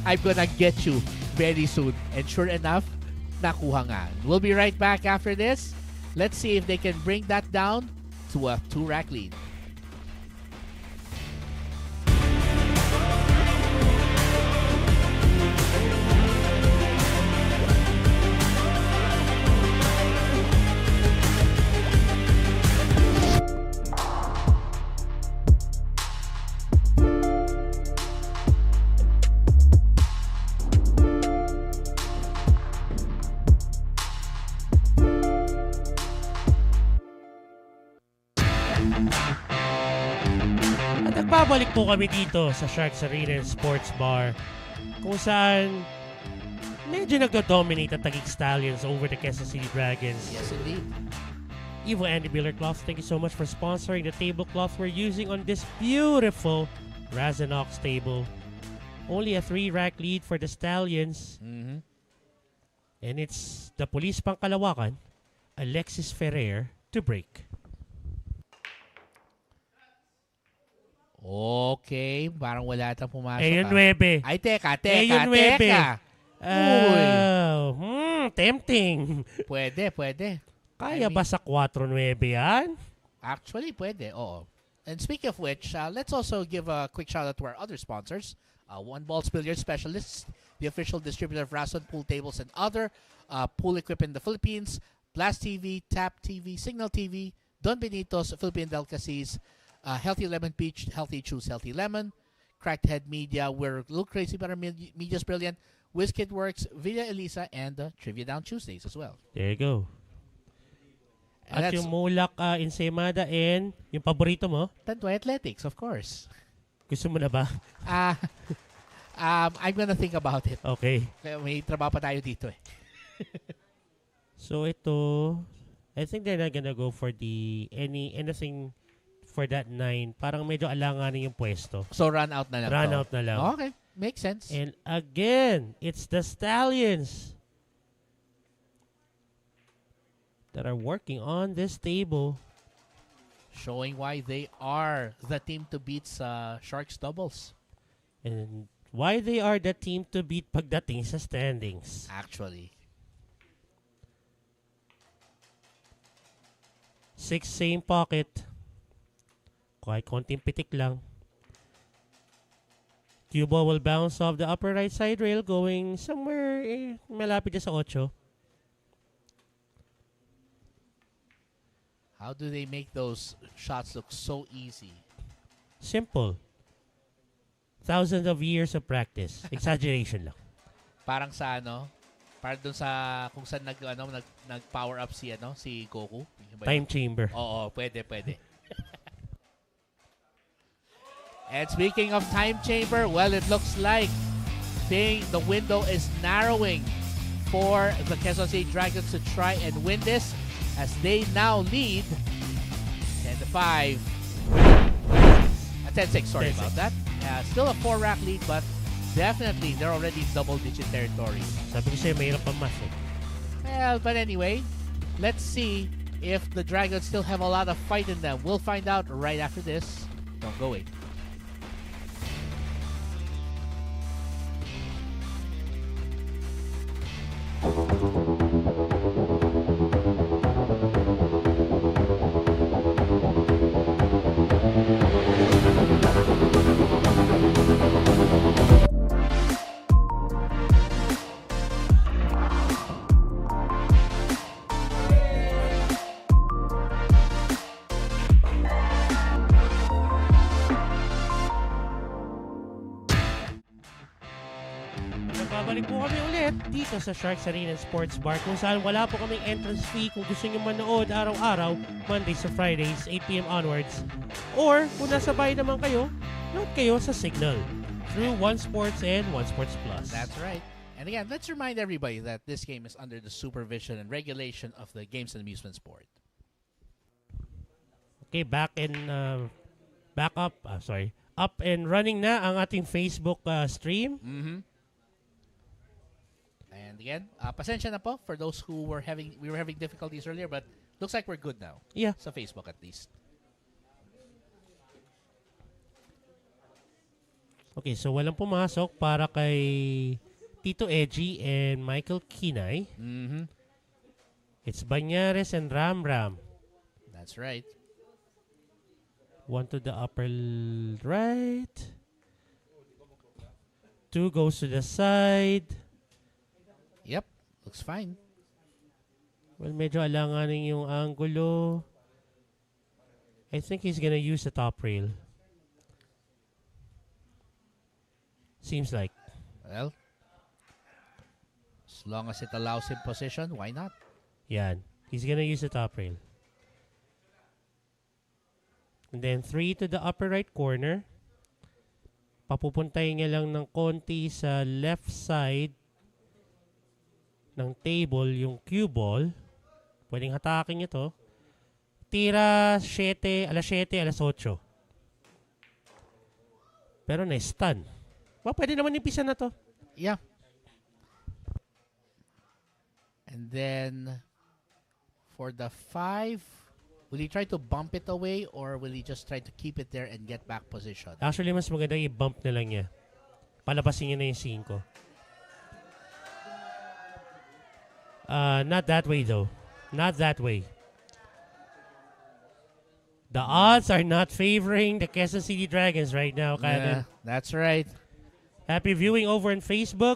I'm gonna get you very soon. And sure enough, nakuha nga. We'll be right back after this. Let's see if they can bring that down to a 2-rack lead. At nagbabalik po kami dito sa Sharks Arena and Sports Bar kung saan medyo nagdo-dominate ang Taguig Stallions over the Quezon City Dragons. Yes, indeed. Evo Andy Billiard Cloths, thank you so much for sponsoring the tablecloth we're using on this beautiful Razanox table. Only a 3-rack lead for the Stallions. Mm-hmm. And it's the police pangkalawakan, Alexis Ferrer, to break. Okay, parang wala tang pumasok. Eh, yung 9. Ay, teka. Yung 9. Tempting. Pwede. Kaya ba sa 4-9 yan? Actually, pwede, oo. And speaking of which, let's also give a quick shout out to our other sponsors. One Balls Billiards Specialists, the official distributor of Rason Pool Tables and other pool equipment in the Philippines, Blast TV, Tap TV, Signal TV, Don Benito's Philippine Delicacies, Healthy Lemon Peach, Healthy Choose Healthy Lemon, Cracked Head Media, we're a little crazy, but our media's brilliant, WizKid Works, Villa Elisa, and Trivia Down Tuesdays as well. There you go. And At yung Mulak Ensaymada and yung paborito mo? Tantoy Athletics, of course. Gusto mo na ba? I'm gonna think about it. Okay. Kaya may trabaho pa tayo dito eh. So ito, I think they're not gonna go for anything for that 9. Parang medyo alanganin yung pwesto. So run out na lang. Run out na lang. Okay, makes sense. And again, it's the Stallions that are working on this table. Showing why they are the team to beat sa Sharks doubles. And why they are the team to beat pagdating sa standings. Actually. 6 same pocket. Kahit konting pitik lang. Cue ball will bounce off the upper right side rail going somewhere malapit sa 8. How do they make those shots look so easy? Simple. Thousands of years of practice. Exaggeration lang. Parang sa parang dun sa kung saan nag power up si Goku. Time chamber. Oo, pwede. And speaking of time chamber, well, it looks like the window is narrowing for the Quezon City Dragons to try and win this as they now lead 10-5. 10-6, sorry 10-6. about that. Still a 4-rack lead, but definitely they're already double-digit territory. Sabi ko sa'yo, mahirap ang math eh. Well, but anyway, let's see if the Dragons still have a lot of fight in them. We'll find out right after this. Don't go away. Babalik po kami ulit dito sa Sharks Arena Sports Bar kung saan wala po kaming entrance fee kung gusto nyo manood araw-araw, Mondays to Fridays, 8 p.m. onwards. Or kung nasa bahay naman kayo, note kayo sa Signal through One Sports and One Sports Plus. That's right. And again, let's remind everybody that this game is under the supervision and regulation of the Games and Amusement Board. Okay, up and running na ang ating Facebook stream. Mm-hmm. And again, pasensya na po for those who were having difficulties earlier, but looks like we're good now. Yeah. Sa Facebook at least. Okay, so walang pumasok para kay Tito Edgy and Michael Kinay. Mm-hmm. It's Banyares and Ram Ram. That's right. One to the upper right. 2 goes to the side. Yep, looks fine. Well, medyo alanganin yung angulo. I think he's gonna use the top rail. Seems like. Well, as long as it allows him position, why not? Yan. He's gonna use the top rail. And then 3 to the upper right corner. Papupuntahin niya lang ng konti sa left side ng table yung cue ball. Pwedeng hatakin niya to. Tira alas 7, alas 8. Pero na-stun. Pwede naman impisa na to. Yeah. And then for the 5, will he try to bump it away or will he just try to keep it there and get back position? Actually, mas maganda i-bump na lang niya. Palabasin niya na yung 5. Not that way though. Not that way. The odds are not favoring the Quezon City Dragons right now, Kaden. Yeah, that's right. Happy viewing over on Facebook.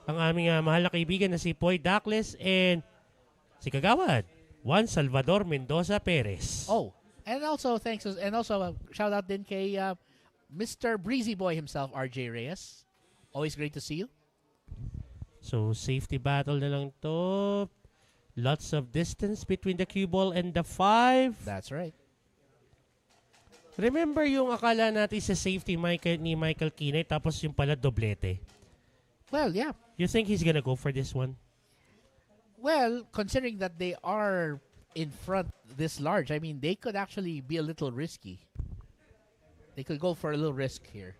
Ang aming mahal na kaibigan na si Poy Dacles and si Kagawad, Juan Salvador Mendoza Perez. Oh, and also shout out din kay Mr. Breezy Boy himself, RJ Reyes. Always great to see you. So, safety battle na lang to. Lots of distance between the cue ball and the 5. That's right. Remember yung akala natin sa safety ni Michael Kinay tapos yung pala doblete? Well, yeah. You think he's gonna go for this one? Well, considering that they are in front this large, I mean, they could actually be a little risky. They could go for a little risk here.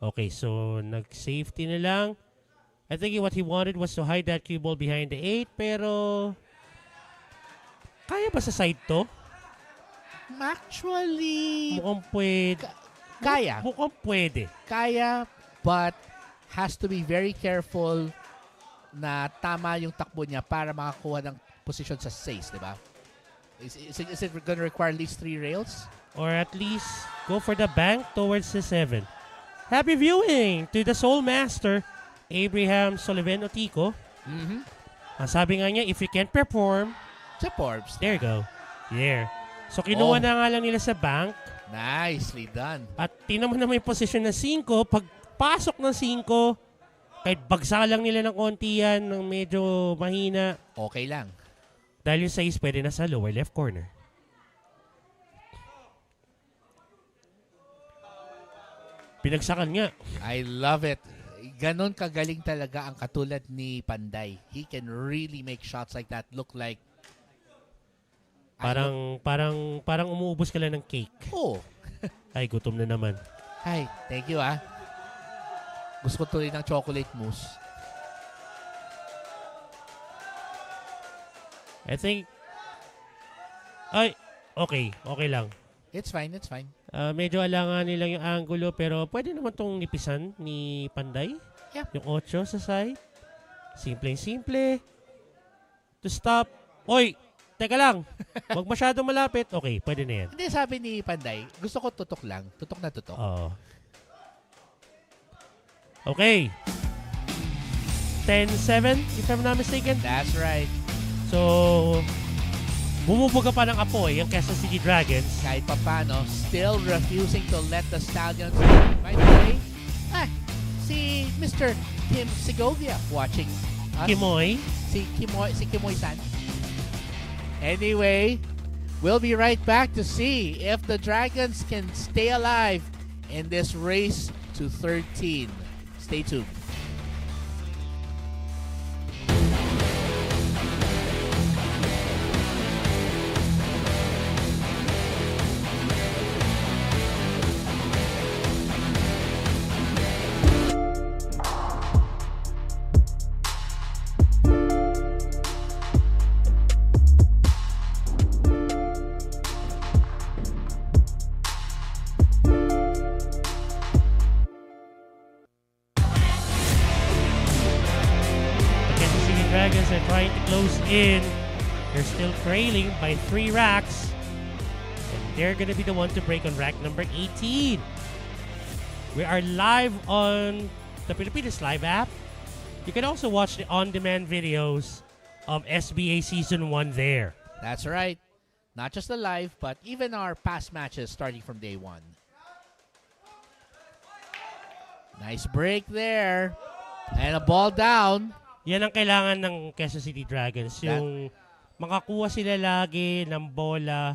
Okay, so nag-safety na lang. I think what he wanted was to hide that cue ball behind the 8, pero kaya ba sa side to? Actually, Mukhang pwede. kaya. Mukhang pwede. Kaya, but has to be very careful na tama yung takbo niya para makakuha ng position sa 6, di ba? Is it going to require at least 3 rails? Or at least go for the bank towards the 7. Happy viewing to the Soul Master, Abraham Sullivan Otico. Mm-hmm. Ang sabi nga niya, if you can't perform, Sa Forbes. there you go. Yeah. So kinuha Oh. na nga lang nila sa bank Nicely done. at tinaman na may posisyon na 5. Pagpasok ng 5, kahit bagsa lang nila ng konti yan, ng medyo mahina, Okay lang. dahil yung 6 pwede na sa lower left corner. Pinagsakan nga. I love it. Ganon kagaling talaga ang katulad ni Panday. He can really make shots like that look like Parang umuubos ka lang ng cake. Oh. Ay, gutom na naman. Hi, thank you Gusto ko tuloy ng chocolate mousse. I think... Ay, okay. Okay lang. It's fine, it's fine. Medyo alanganin lang yung angulo pero pwede naman tong nipisan ni Panday. Yeah. Yung 8 sa side. Simple. To stop. Oy! Teka lang. Huwag masyadong malapit. Okay, pwede na yan. Hindi, sabi ni Panday, gusto ko tutok lang. Tutok na tutok. Oo. Okay. 10-7, if I'm not mistaken. That's right. So, bumubuga pa ng apoy ang Quezon City Dragons. Kahit papano, still refusing to let the Stallions. By the way, si Mr. Kim Segovia watching us. Kimoy. Si Kimoy-san. Anyway, we'll be right back to see if the Dragons can stay alive in this race to 13. Stay tuned. Dragons are trying to close in. They're still trailing by 3 racks. And they're going to be the one to break on rack number 18. We are live on the Pilipinas Live app. You can also watch the on-demand videos of SBA Season 1 there. That's right. Not just the live, but even our past matches starting from day 1. Nice break there. And a ball down. Yan ang kailangan ng Quezon City Dragons. Yung makakuha sila lagi ng bola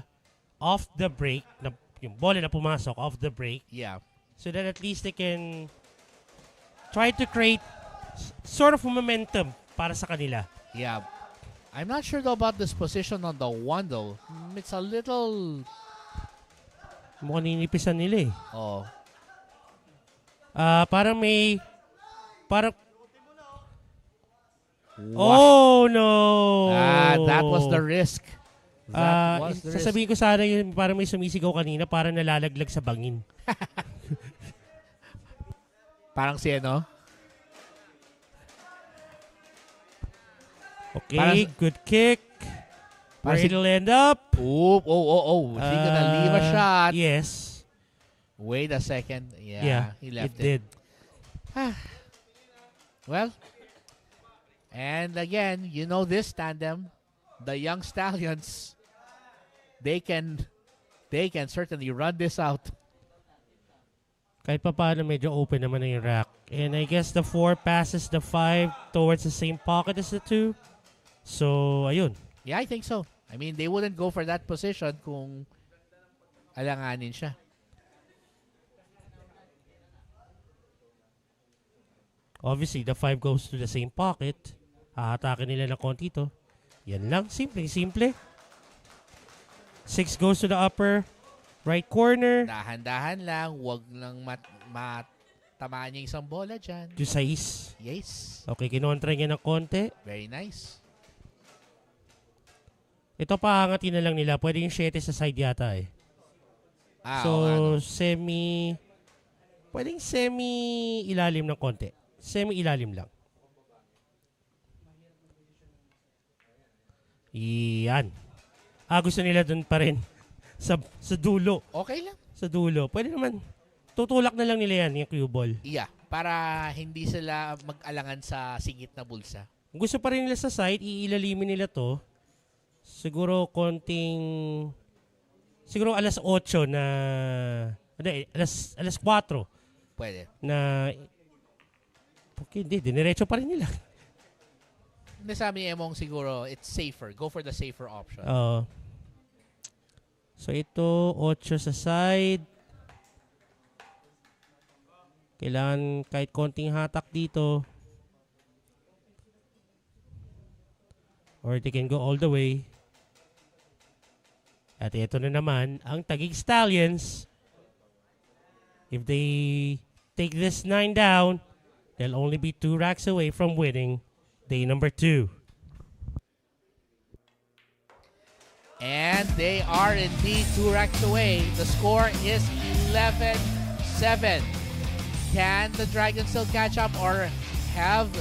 off the break. Yung bola na pumasok off the break. Yeah. So that at least they can try to create sort of momentum para sa kanila. Yeah. I'm not sure though about this position on the 1 though. It's a little... Mukhang ninipisan nila eh. Oh. Parang may... Parang... Wow. Oh no! That was the risk. That was the risk. Sasabihin ko sana yun, parang may sumisigaw kanina, parang nalalaglag sa bangin. Parang si ano? Okay, good kick. Where it'll end up. Oh. Is he gonna leave a shot? Yes. Wait a second. Yeah, he left it. Well, and again, you know this tandem, the young Stallions, they can certainly run this out. Kahit pa paano medyo open naman na yung rack. And I guess the 4 passes the 5 towards the same pocket as the 2. So, ayun. Yeah, I think so. I mean, they wouldn't go for that position kung alanganin siya. Obviously, the 5 goes to the same pocket. Hahatake nila ng konti to. Yan lang. Simple. 6 goes to the upper right corner. Dahan-dahan lang. Huwag lang matamaan niya isang bola dyan. 2-6. Yes. Okay, kinontra niya ng konti. Very nice. Ito pahangatin na lang nila. Pwede yung 7 sa side yata eh. So, pwedeng semi-ilalim ng konti. Semi-ilalim lang. Yan. Gusto nila dun pa rin. Sa dulo. Okay lang. Sa dulo. Pwede naman. Tutulak na lang nila yan, yung cue ball. Yeah. Para hindi sila mag-alangan sa singit na bulsa. Kung gusto pa rin nila sa side, iilalimin nila to. Siguro alas 8 na... alas 4. Pwede. Na... Okay, hindi. Diniretso pa rin nila. Hindi, sabi ni Emong siguro, it's safer. Go for the safer option. So ito, 8 sa side. Kailangan kahit konting hatak dito. Or they can go all the way. At ito na naman, ang Taguig Stallions. If they take this 9 down, they'll only be 2 racks away from winning day number 2. And they are indeed 2 racks away. The score is 11-7. Can the Dragons still catch up, or have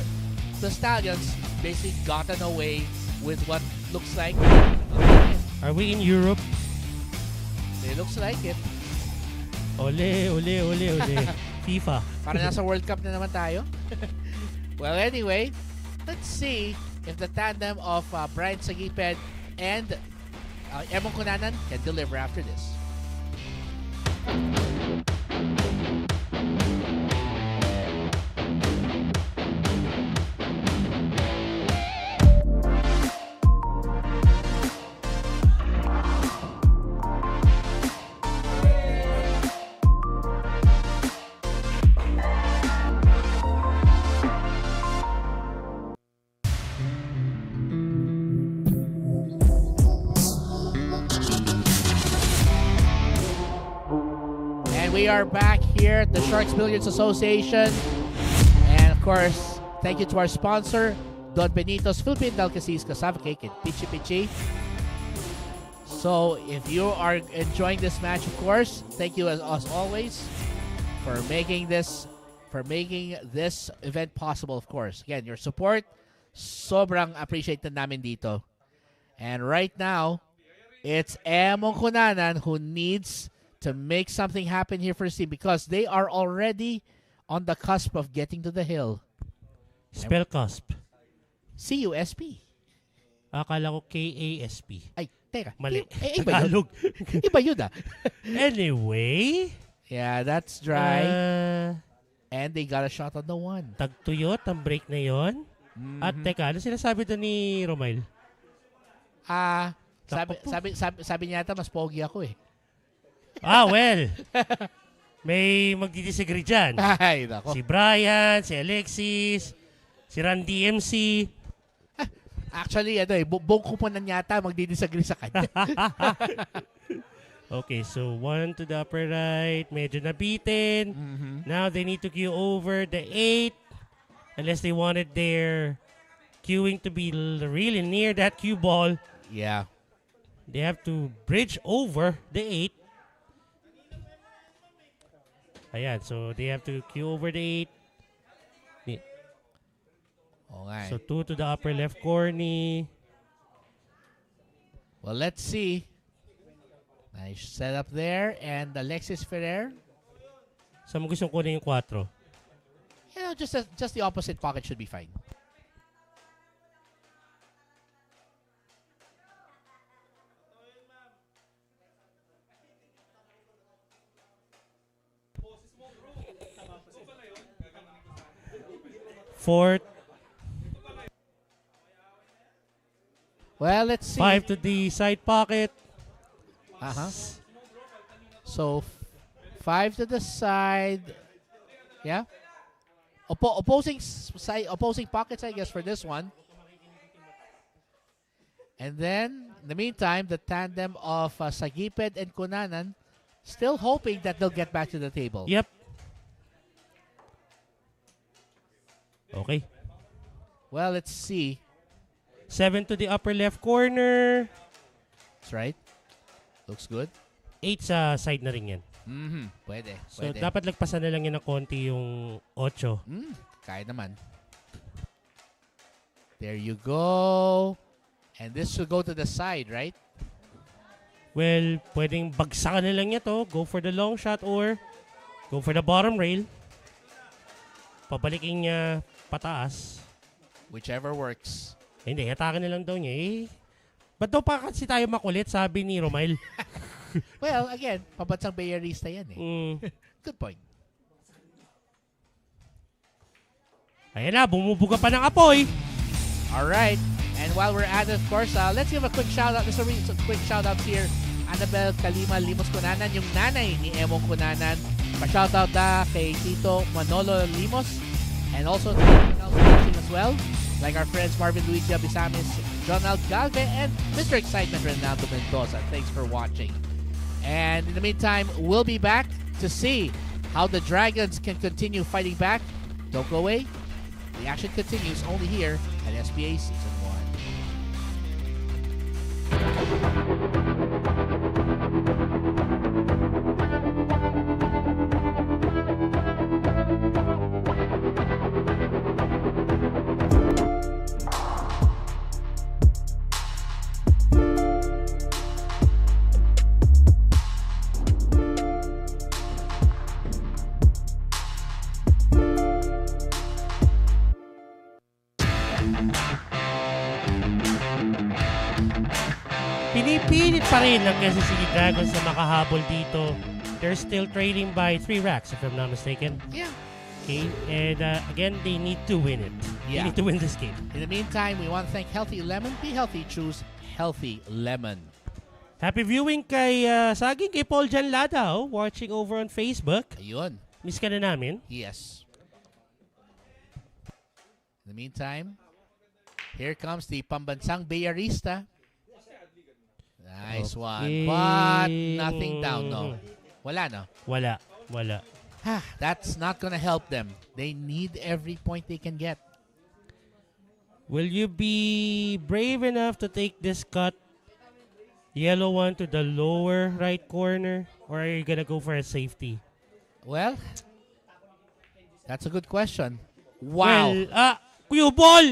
the Stallions basically gotten away with what looks like? Are we in Europe? It looks like it. Ole. FIFA. Para nasa World Cup na naman tayo. Well, anyway, let's see if the tandem of Brian Sagiped and Emong Kunanan can deliver after this. We are back here at the Sharks Billiards Association. And of course, thank you to our sponsor, Don Benito's Philippine Delicacies, Cassava Cake, and Pichi Pichi. So if you are enjoying this match, of course, thank you as always for making this event possible, of course. Again, your support, sobrang appreciate na namin dito. And right now, it's Emong Kunanan who needs to make something happen here for his team, because they are already on the cusp of getting to the hill. Spell cusp. C-U-S-P. Akala ko K-A-S-P. Ay, teka. Mali. Iba yun. Iba yun ah. Anyway. Yeah, that's dry. And they got a shot on the 1. Tagtuyot ang break na yon. At teka, ano sinasabi doon ni Romail? Sabi niya ata mas pogi ako eh. Well. May magdi-disagree dyan. Ay, nako. Si Brian, si Alexis, si Randy MC. Actually, buong kupunan yata magdi-disagree sa kanya. Okay, so 1 to the upper right. Medyo nabitin. Now they need to queue over the 8. Unless they wanted their queuing to be really near that cue ball. Yeah. They have to bridge over the 8. Ayan, so they have to queue over the 8. Okay. So 2 to the upper left corner. Well, let's see. Nice setup there. And Alexis Ferrer. Saan mo gustong kunin yung 4? Just the opposite pocket should be fine. Well, let's see. 5 to the side pocket. Uh-huh. So, 5 to the side. Yeah. Opposing pockets, I guess, for this one. And then, in the meantime, the tandem of Sagiped and Kunanan still hoping that they'll get back to the table. Yep. Okay. Well, let's see. 7 to the upper left corner. That's right. Looks good. 8 sa side na rin yan. Pwede. So, dapat lagpasan na lang yan ng konti yung 8. Kaya naman. There you go. And this should go to the side, right? Well, pwedeng bagsakan na lang ito. Go for the long shot or go for the bottom rail. Pabalikin niya pataas. Whichever works. Hindi, hatakan na lang daw niya. Ba't daw pa kasi tayo makulit, sabi ni Romail. Well, again, pabansang Bayarista yan Good point. Ayan na, bumubuga pa ng apoy. Alright. And while we're at it, of course, let's give a quick shout out. Let's read some quick shout out here. Annabel Kalima Limos Kunanan, yung nanay ni Emong Kunanan. Pa-shout out kay Tito Manolo Limos. And also to everyone else watching as well. Like our friends Marvin Luigi Abisamis, Ronald Galve, and Mr. Excitement Ronaldo Mendoza. Thanks for watching. And in the meantime, we'll be back to see how the Dragons can continue fighting back. Don't go away. The action continues only here at SBA Season 1. Pinipilit pa rin ng Quezon City Dragons na makahabol dito. They're still trailing by 3 racks, if I'm not mistaken. Yeah. Okay, and again, they need to win it. Yeah. They need to win this game. In the meantime, we want to thank Healthy Lemon. Be healthy, choose Healthy Lemon. Happy viewing kay saging kay Paul Jan Ladao, watching over on Facebook. Ayun. Miss ka na namin. Yes. In the meantime, here comes the Pambansang Bayarista. Nice one. But nothing down, no? Wala, no? Wala. That's not gonna help them. They need every point they can get. Will you be brave enough to take this cut? Yellow one to the lower right corner? Or are you gonna go for a safety? Well, that's a good question. Wow. Well, cue ball!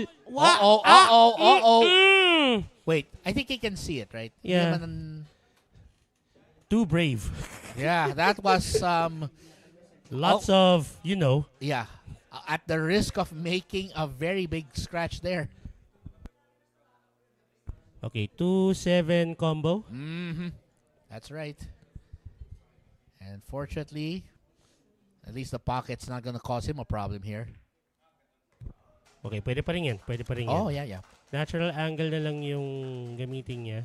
Wait, I think he can see it, right? Yeah. Too brave. Yeah, that was lots of, you know. Yeah, at the risk of making a very big scratch there. Okay, 2-7 combo. That's right. And fortunately, at least the pocket's not gonna cause him a problem here. Okay, pwede pa rin yan. Oh, yeah. Natural angle na lang yung gamitin niya.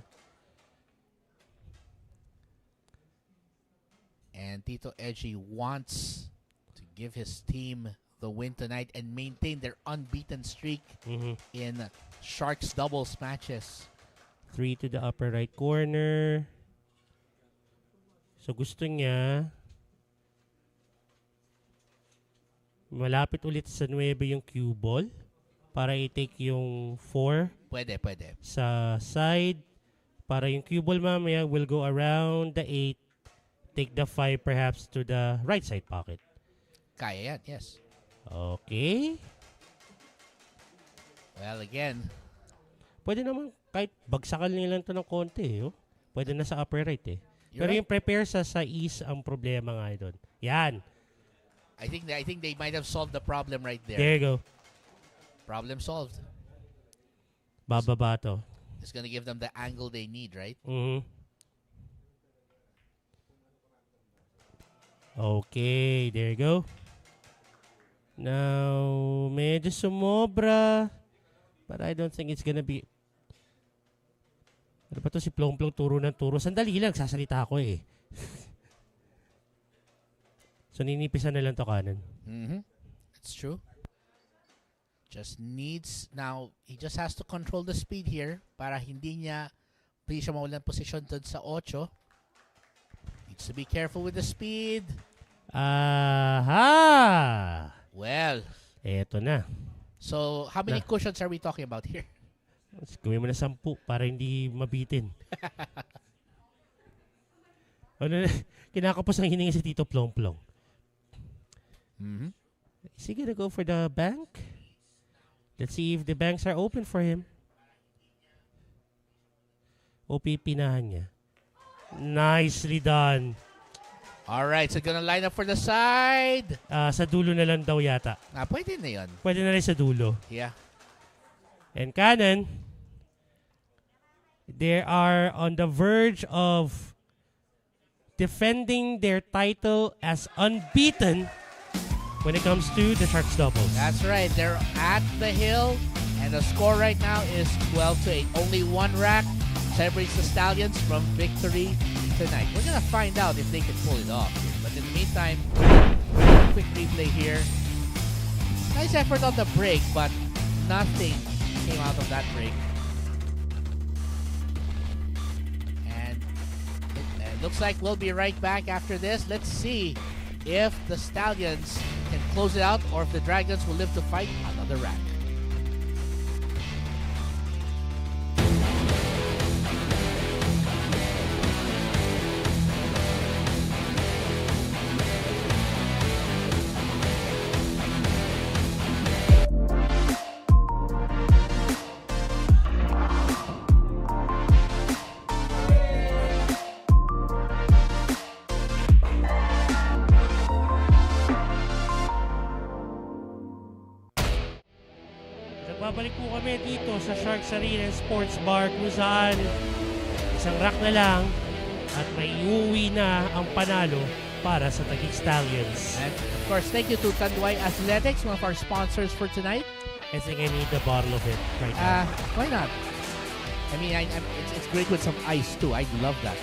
And Tito Edgy wants to give his team the win tonight and maintain their unbeaten streak in Sharks doubles matches. 3 to the upper right corner. So gusto niya malapit ulit sa 9 yung cue ball para i-take yung 4. Pwede. Sa side para yung cue ball mamaya will go around the 8. Take the 5 perhaps to the right side pocket. Kaya yan, yes. Okay. Well, again. Pwede naman kahit bagsakan nila ito ng konti. Pwede na sa upper right Pero right. yung prepare sa east ang problema nga doon. Yan. I think they might have solved the problem right there. There you go. Problem solved. Bababa to. It's gonna give them the angle they need, right? Okay, there you go. Now, medyo sumobra. But I don't think it's gonna be... Ano ba to si Plong-Plong turo ng turo? Sandali lang, sasalita ako eh. So ninipisan na lang to kanan. That's true. Just needs, now, he just has to control the speed here para hindi siya mawalan posisyon doon sa 8. Needs to be careful with the speed. Aha! Well, Eto na. so how many cushions are we talking about here? Gawin mo na 10 para hindi mabitin. Kinakapos ang hininga si Tito Plong-Plong. Is he gonna go for the bank? Let's see if the banks are open for him. O pipinahan niya. Nicely done. Alright, so gonna line up for the side. Sa dulo na lang daw yata. Pwede na yun. Pwede na rin sa dulo. Yeah. And Cannon, they are on the verge of defending their title as unbeaten when it comes to the Sharks doubles. That's right. They're at the hill, and the score right now is 12-8. Only one rack separates the Stallions from victory tonight. We're gonna find out if they can pull it off. But in the meantime, quick replay here. Nice effort on the break, but nothing came out of that break. And it looks like we'll be right back after this. Let's see if the Stallions can close it out or if the Dragons will live to fight another rack. Babalik po kami dito sa Sharks Arena Sports Bar kung saan isang rack na lang at may uuwi na ang panalo para sa Taguig Stallions. And of course, thank you to Tanduay Athletics, one of our sponsors for tonight. I think I need a bottle of it right now. Why not? I mean, it's great with some ice too. I love that.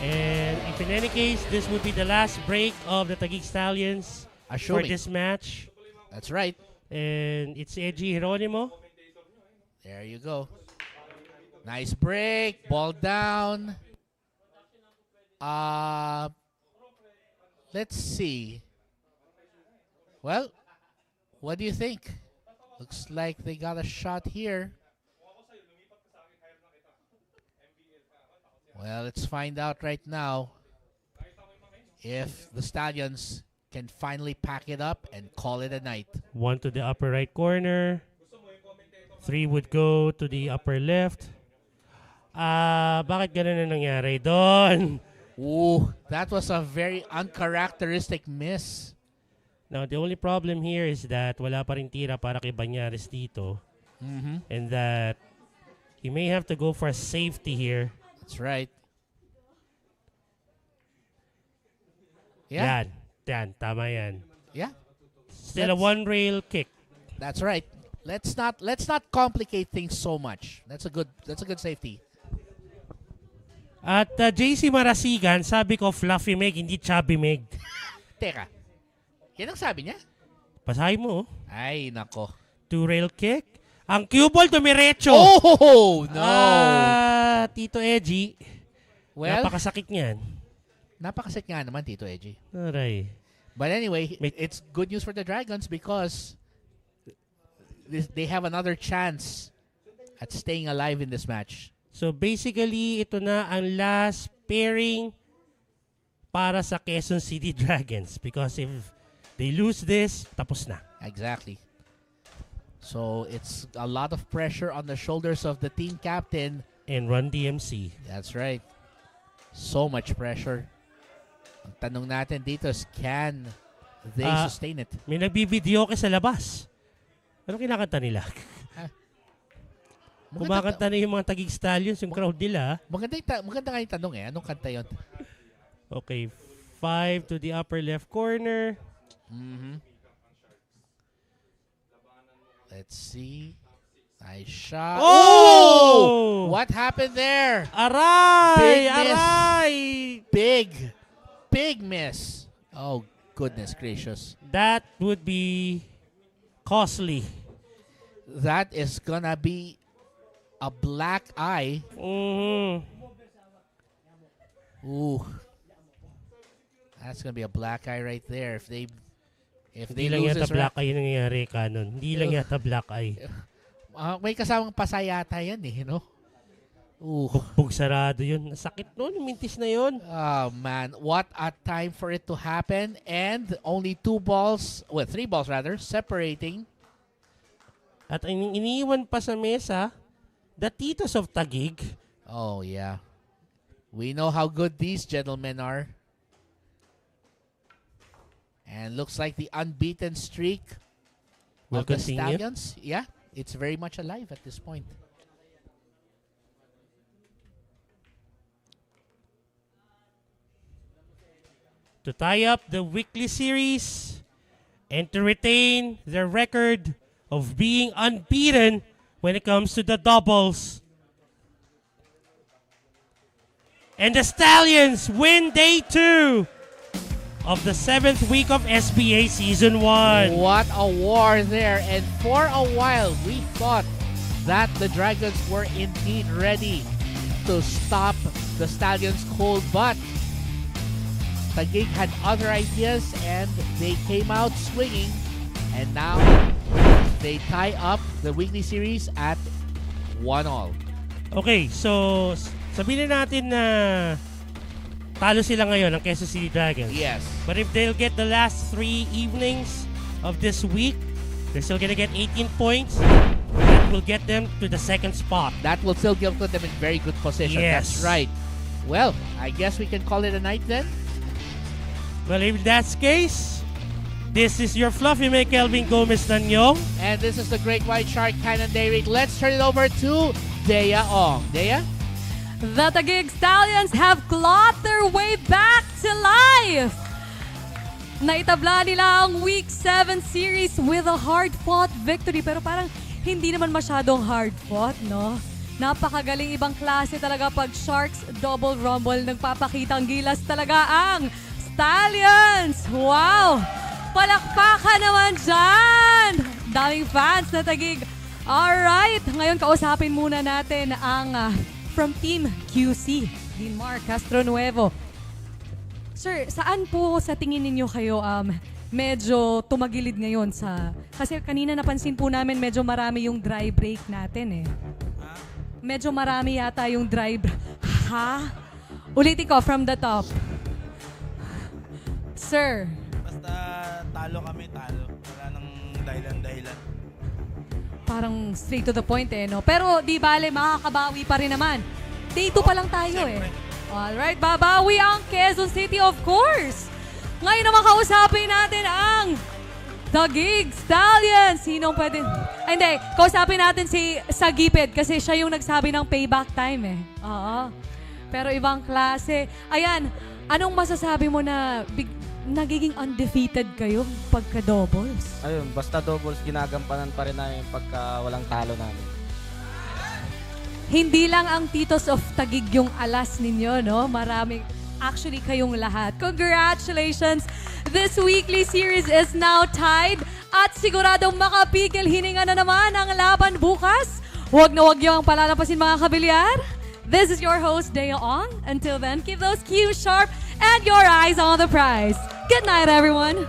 And if in any case, this would be the last break of the Taguig Stallions for this match. That's right. And it's Eji Geronimo. There you go. Nice break. Ball down. Let's see. Well, what do you think? Looks like they got a shot here. Well, let's find out right now if the Stallions can finally pack it up and call it a night. 1 to the upper right corner. 3 would go to the upper left. Bakit ganun na nangyari doon? Ooh, that was a very uncharacteristic miss. Now, the only problem here is that wala pa rin tira para kay Banyares dito. And that he may have to go for a safety here. That's right. Yeah. Yan, tama yan. Yeah. Still a one-rail kick. That's right. Let's not complicate things so much. That's a good safety. At JC Marasigan, sabi ko Fluffy Meg, hindi Chubby Meg. Teka. Yan ang sabi niya? Pasahin mo. Ay, nako. Two-rail kick. Ang cue ball dumiretso. Oh, no. Tito Eji. Well, napakasakit niyan. Napakasakit nga naman, Tito Eji. Aray. But anyway, it's good news for the Dragons because they have another chance at staying alive in this match. So basically, ito na ang last pairing para sa Quezon City Dragons because if they lose this, tapos na. Exactly. So it's a lot of pressure on the shoulders of the team captain. And Run DMC. That's right. So much pressure. Ang tanong natin dito is, can they sustain it? May nagbibideo ka sa labas. Ano kinakanta nila? Kumakanta na yung mga Taguig Stallions, yung crowd nila. Maganda nga yung tanong eh. Anong kanta yun? Okay. 5 to the upper left corner. Let's see. Nice shot. Oh! What happened there? Aray! Big miss. Aray! Big miss. Oh, goodness gracious. That would be costly. That is gonna be a black eye. Mhm. Ooh. That's gonna be a black eye right there if they Hindi lang lose yata this black round. eye yung nangyayari, Canon. Hindi lang yata black eye. May kasamang pasayata yan eh, no? Ooh. Bugbog sarado yun. Sakit nun, mintis na yun. Oh man, what a time for it to happen. And only 3 balls rather, separating. At iniiwan pa sa mesa, the Titos of Taguig. Oh yeah. We know how good these gentlemen are. And looks like the unbeaten streak Will of the continue. Stallions. Yeah, it's very much alive at this point. To tie up the weekly series and to retain their record of being unbeaten when it comes to the doubles. And the Stallions win day 2 of the 7th week of SBA Season 1. What a war there. And for a while, we thought that the Dragons were indeed ready to stop the Stallions cold, but Taguig had other ideas and they came out swinging, and now they tie up the weekly series at 1-all. Okay, so sabihin na natin na talo sila ngayon ng Quezon City Dragons. Yes. But if they'll get the last 3 evenings of this week, they're still gonna get 18 points. That will get them to the 2nd spot. That will still put them in very good position. Yes. That's right. Well, I guess we can call it a night then. Well, if that's the case, this is your fluffy May Kelvin Gomez Nanyong. And this is the Great White Shark Cannon Derrick. Let's turn it over to Dea Ong. Dea? The Taguig Stallions have clawed their way back to life. Naitabla nila ang Week 7 series with a hard-fought victory. Pero parang hindi naman masyadong hard-fought, no? Napakagaling, ibang klase talaga pag Sharks Double Rumble. Nagpapakitang gilas talaga ang Stallions! Wow! Palakpakan naman dyan! Daming fans na Taguig. Alright, ngayon kausapin muna natin ang from Team QC, Dinmar Castronuevo. Sir, saan po sa tingin ninyo kayo medyo tumagilid ngayon sa... Kasi kanina napansin po namin medyo marami yung dry break natin eh. Medyo marami yata yung dry break. Ha? Ulitin ko from the top. Sir. Basta talo kami, talo. Wala nang dahilan-dahilan. Parang straight to the point eh, no? Pero di bale, makakabawi pa rin naman. Day 2 pa lang tayo eh. Alright, babawi ang Quezon City of course. Ngayon naman kausapin natin ang Taguig Stallions. Sinong pwede? Ay, hindi, kausapin natin si Sagipid kasi siya yung nagsabi ng payback time eh. Oo. Pero ibang klase. Ayan, anong masasabi mo na nagiging undefeated kayo pagka-doubles? Ayun, basta doubles, ginagampanan pa rin namin pagka walang talo namin. Hindi lang ang Titos of Taguig yung alas ninyo, no? Maraming, actually kayong lahat. Congratulations! This weekly series is now tied at siguradong makapigil hininga na naman ang laban bukas. Huwag na huwag yung palalampasin mga kabilyar. This is your host, Dea Ong. Until then, keep those cues sharp and your eyes on the prize. Good night, everyone!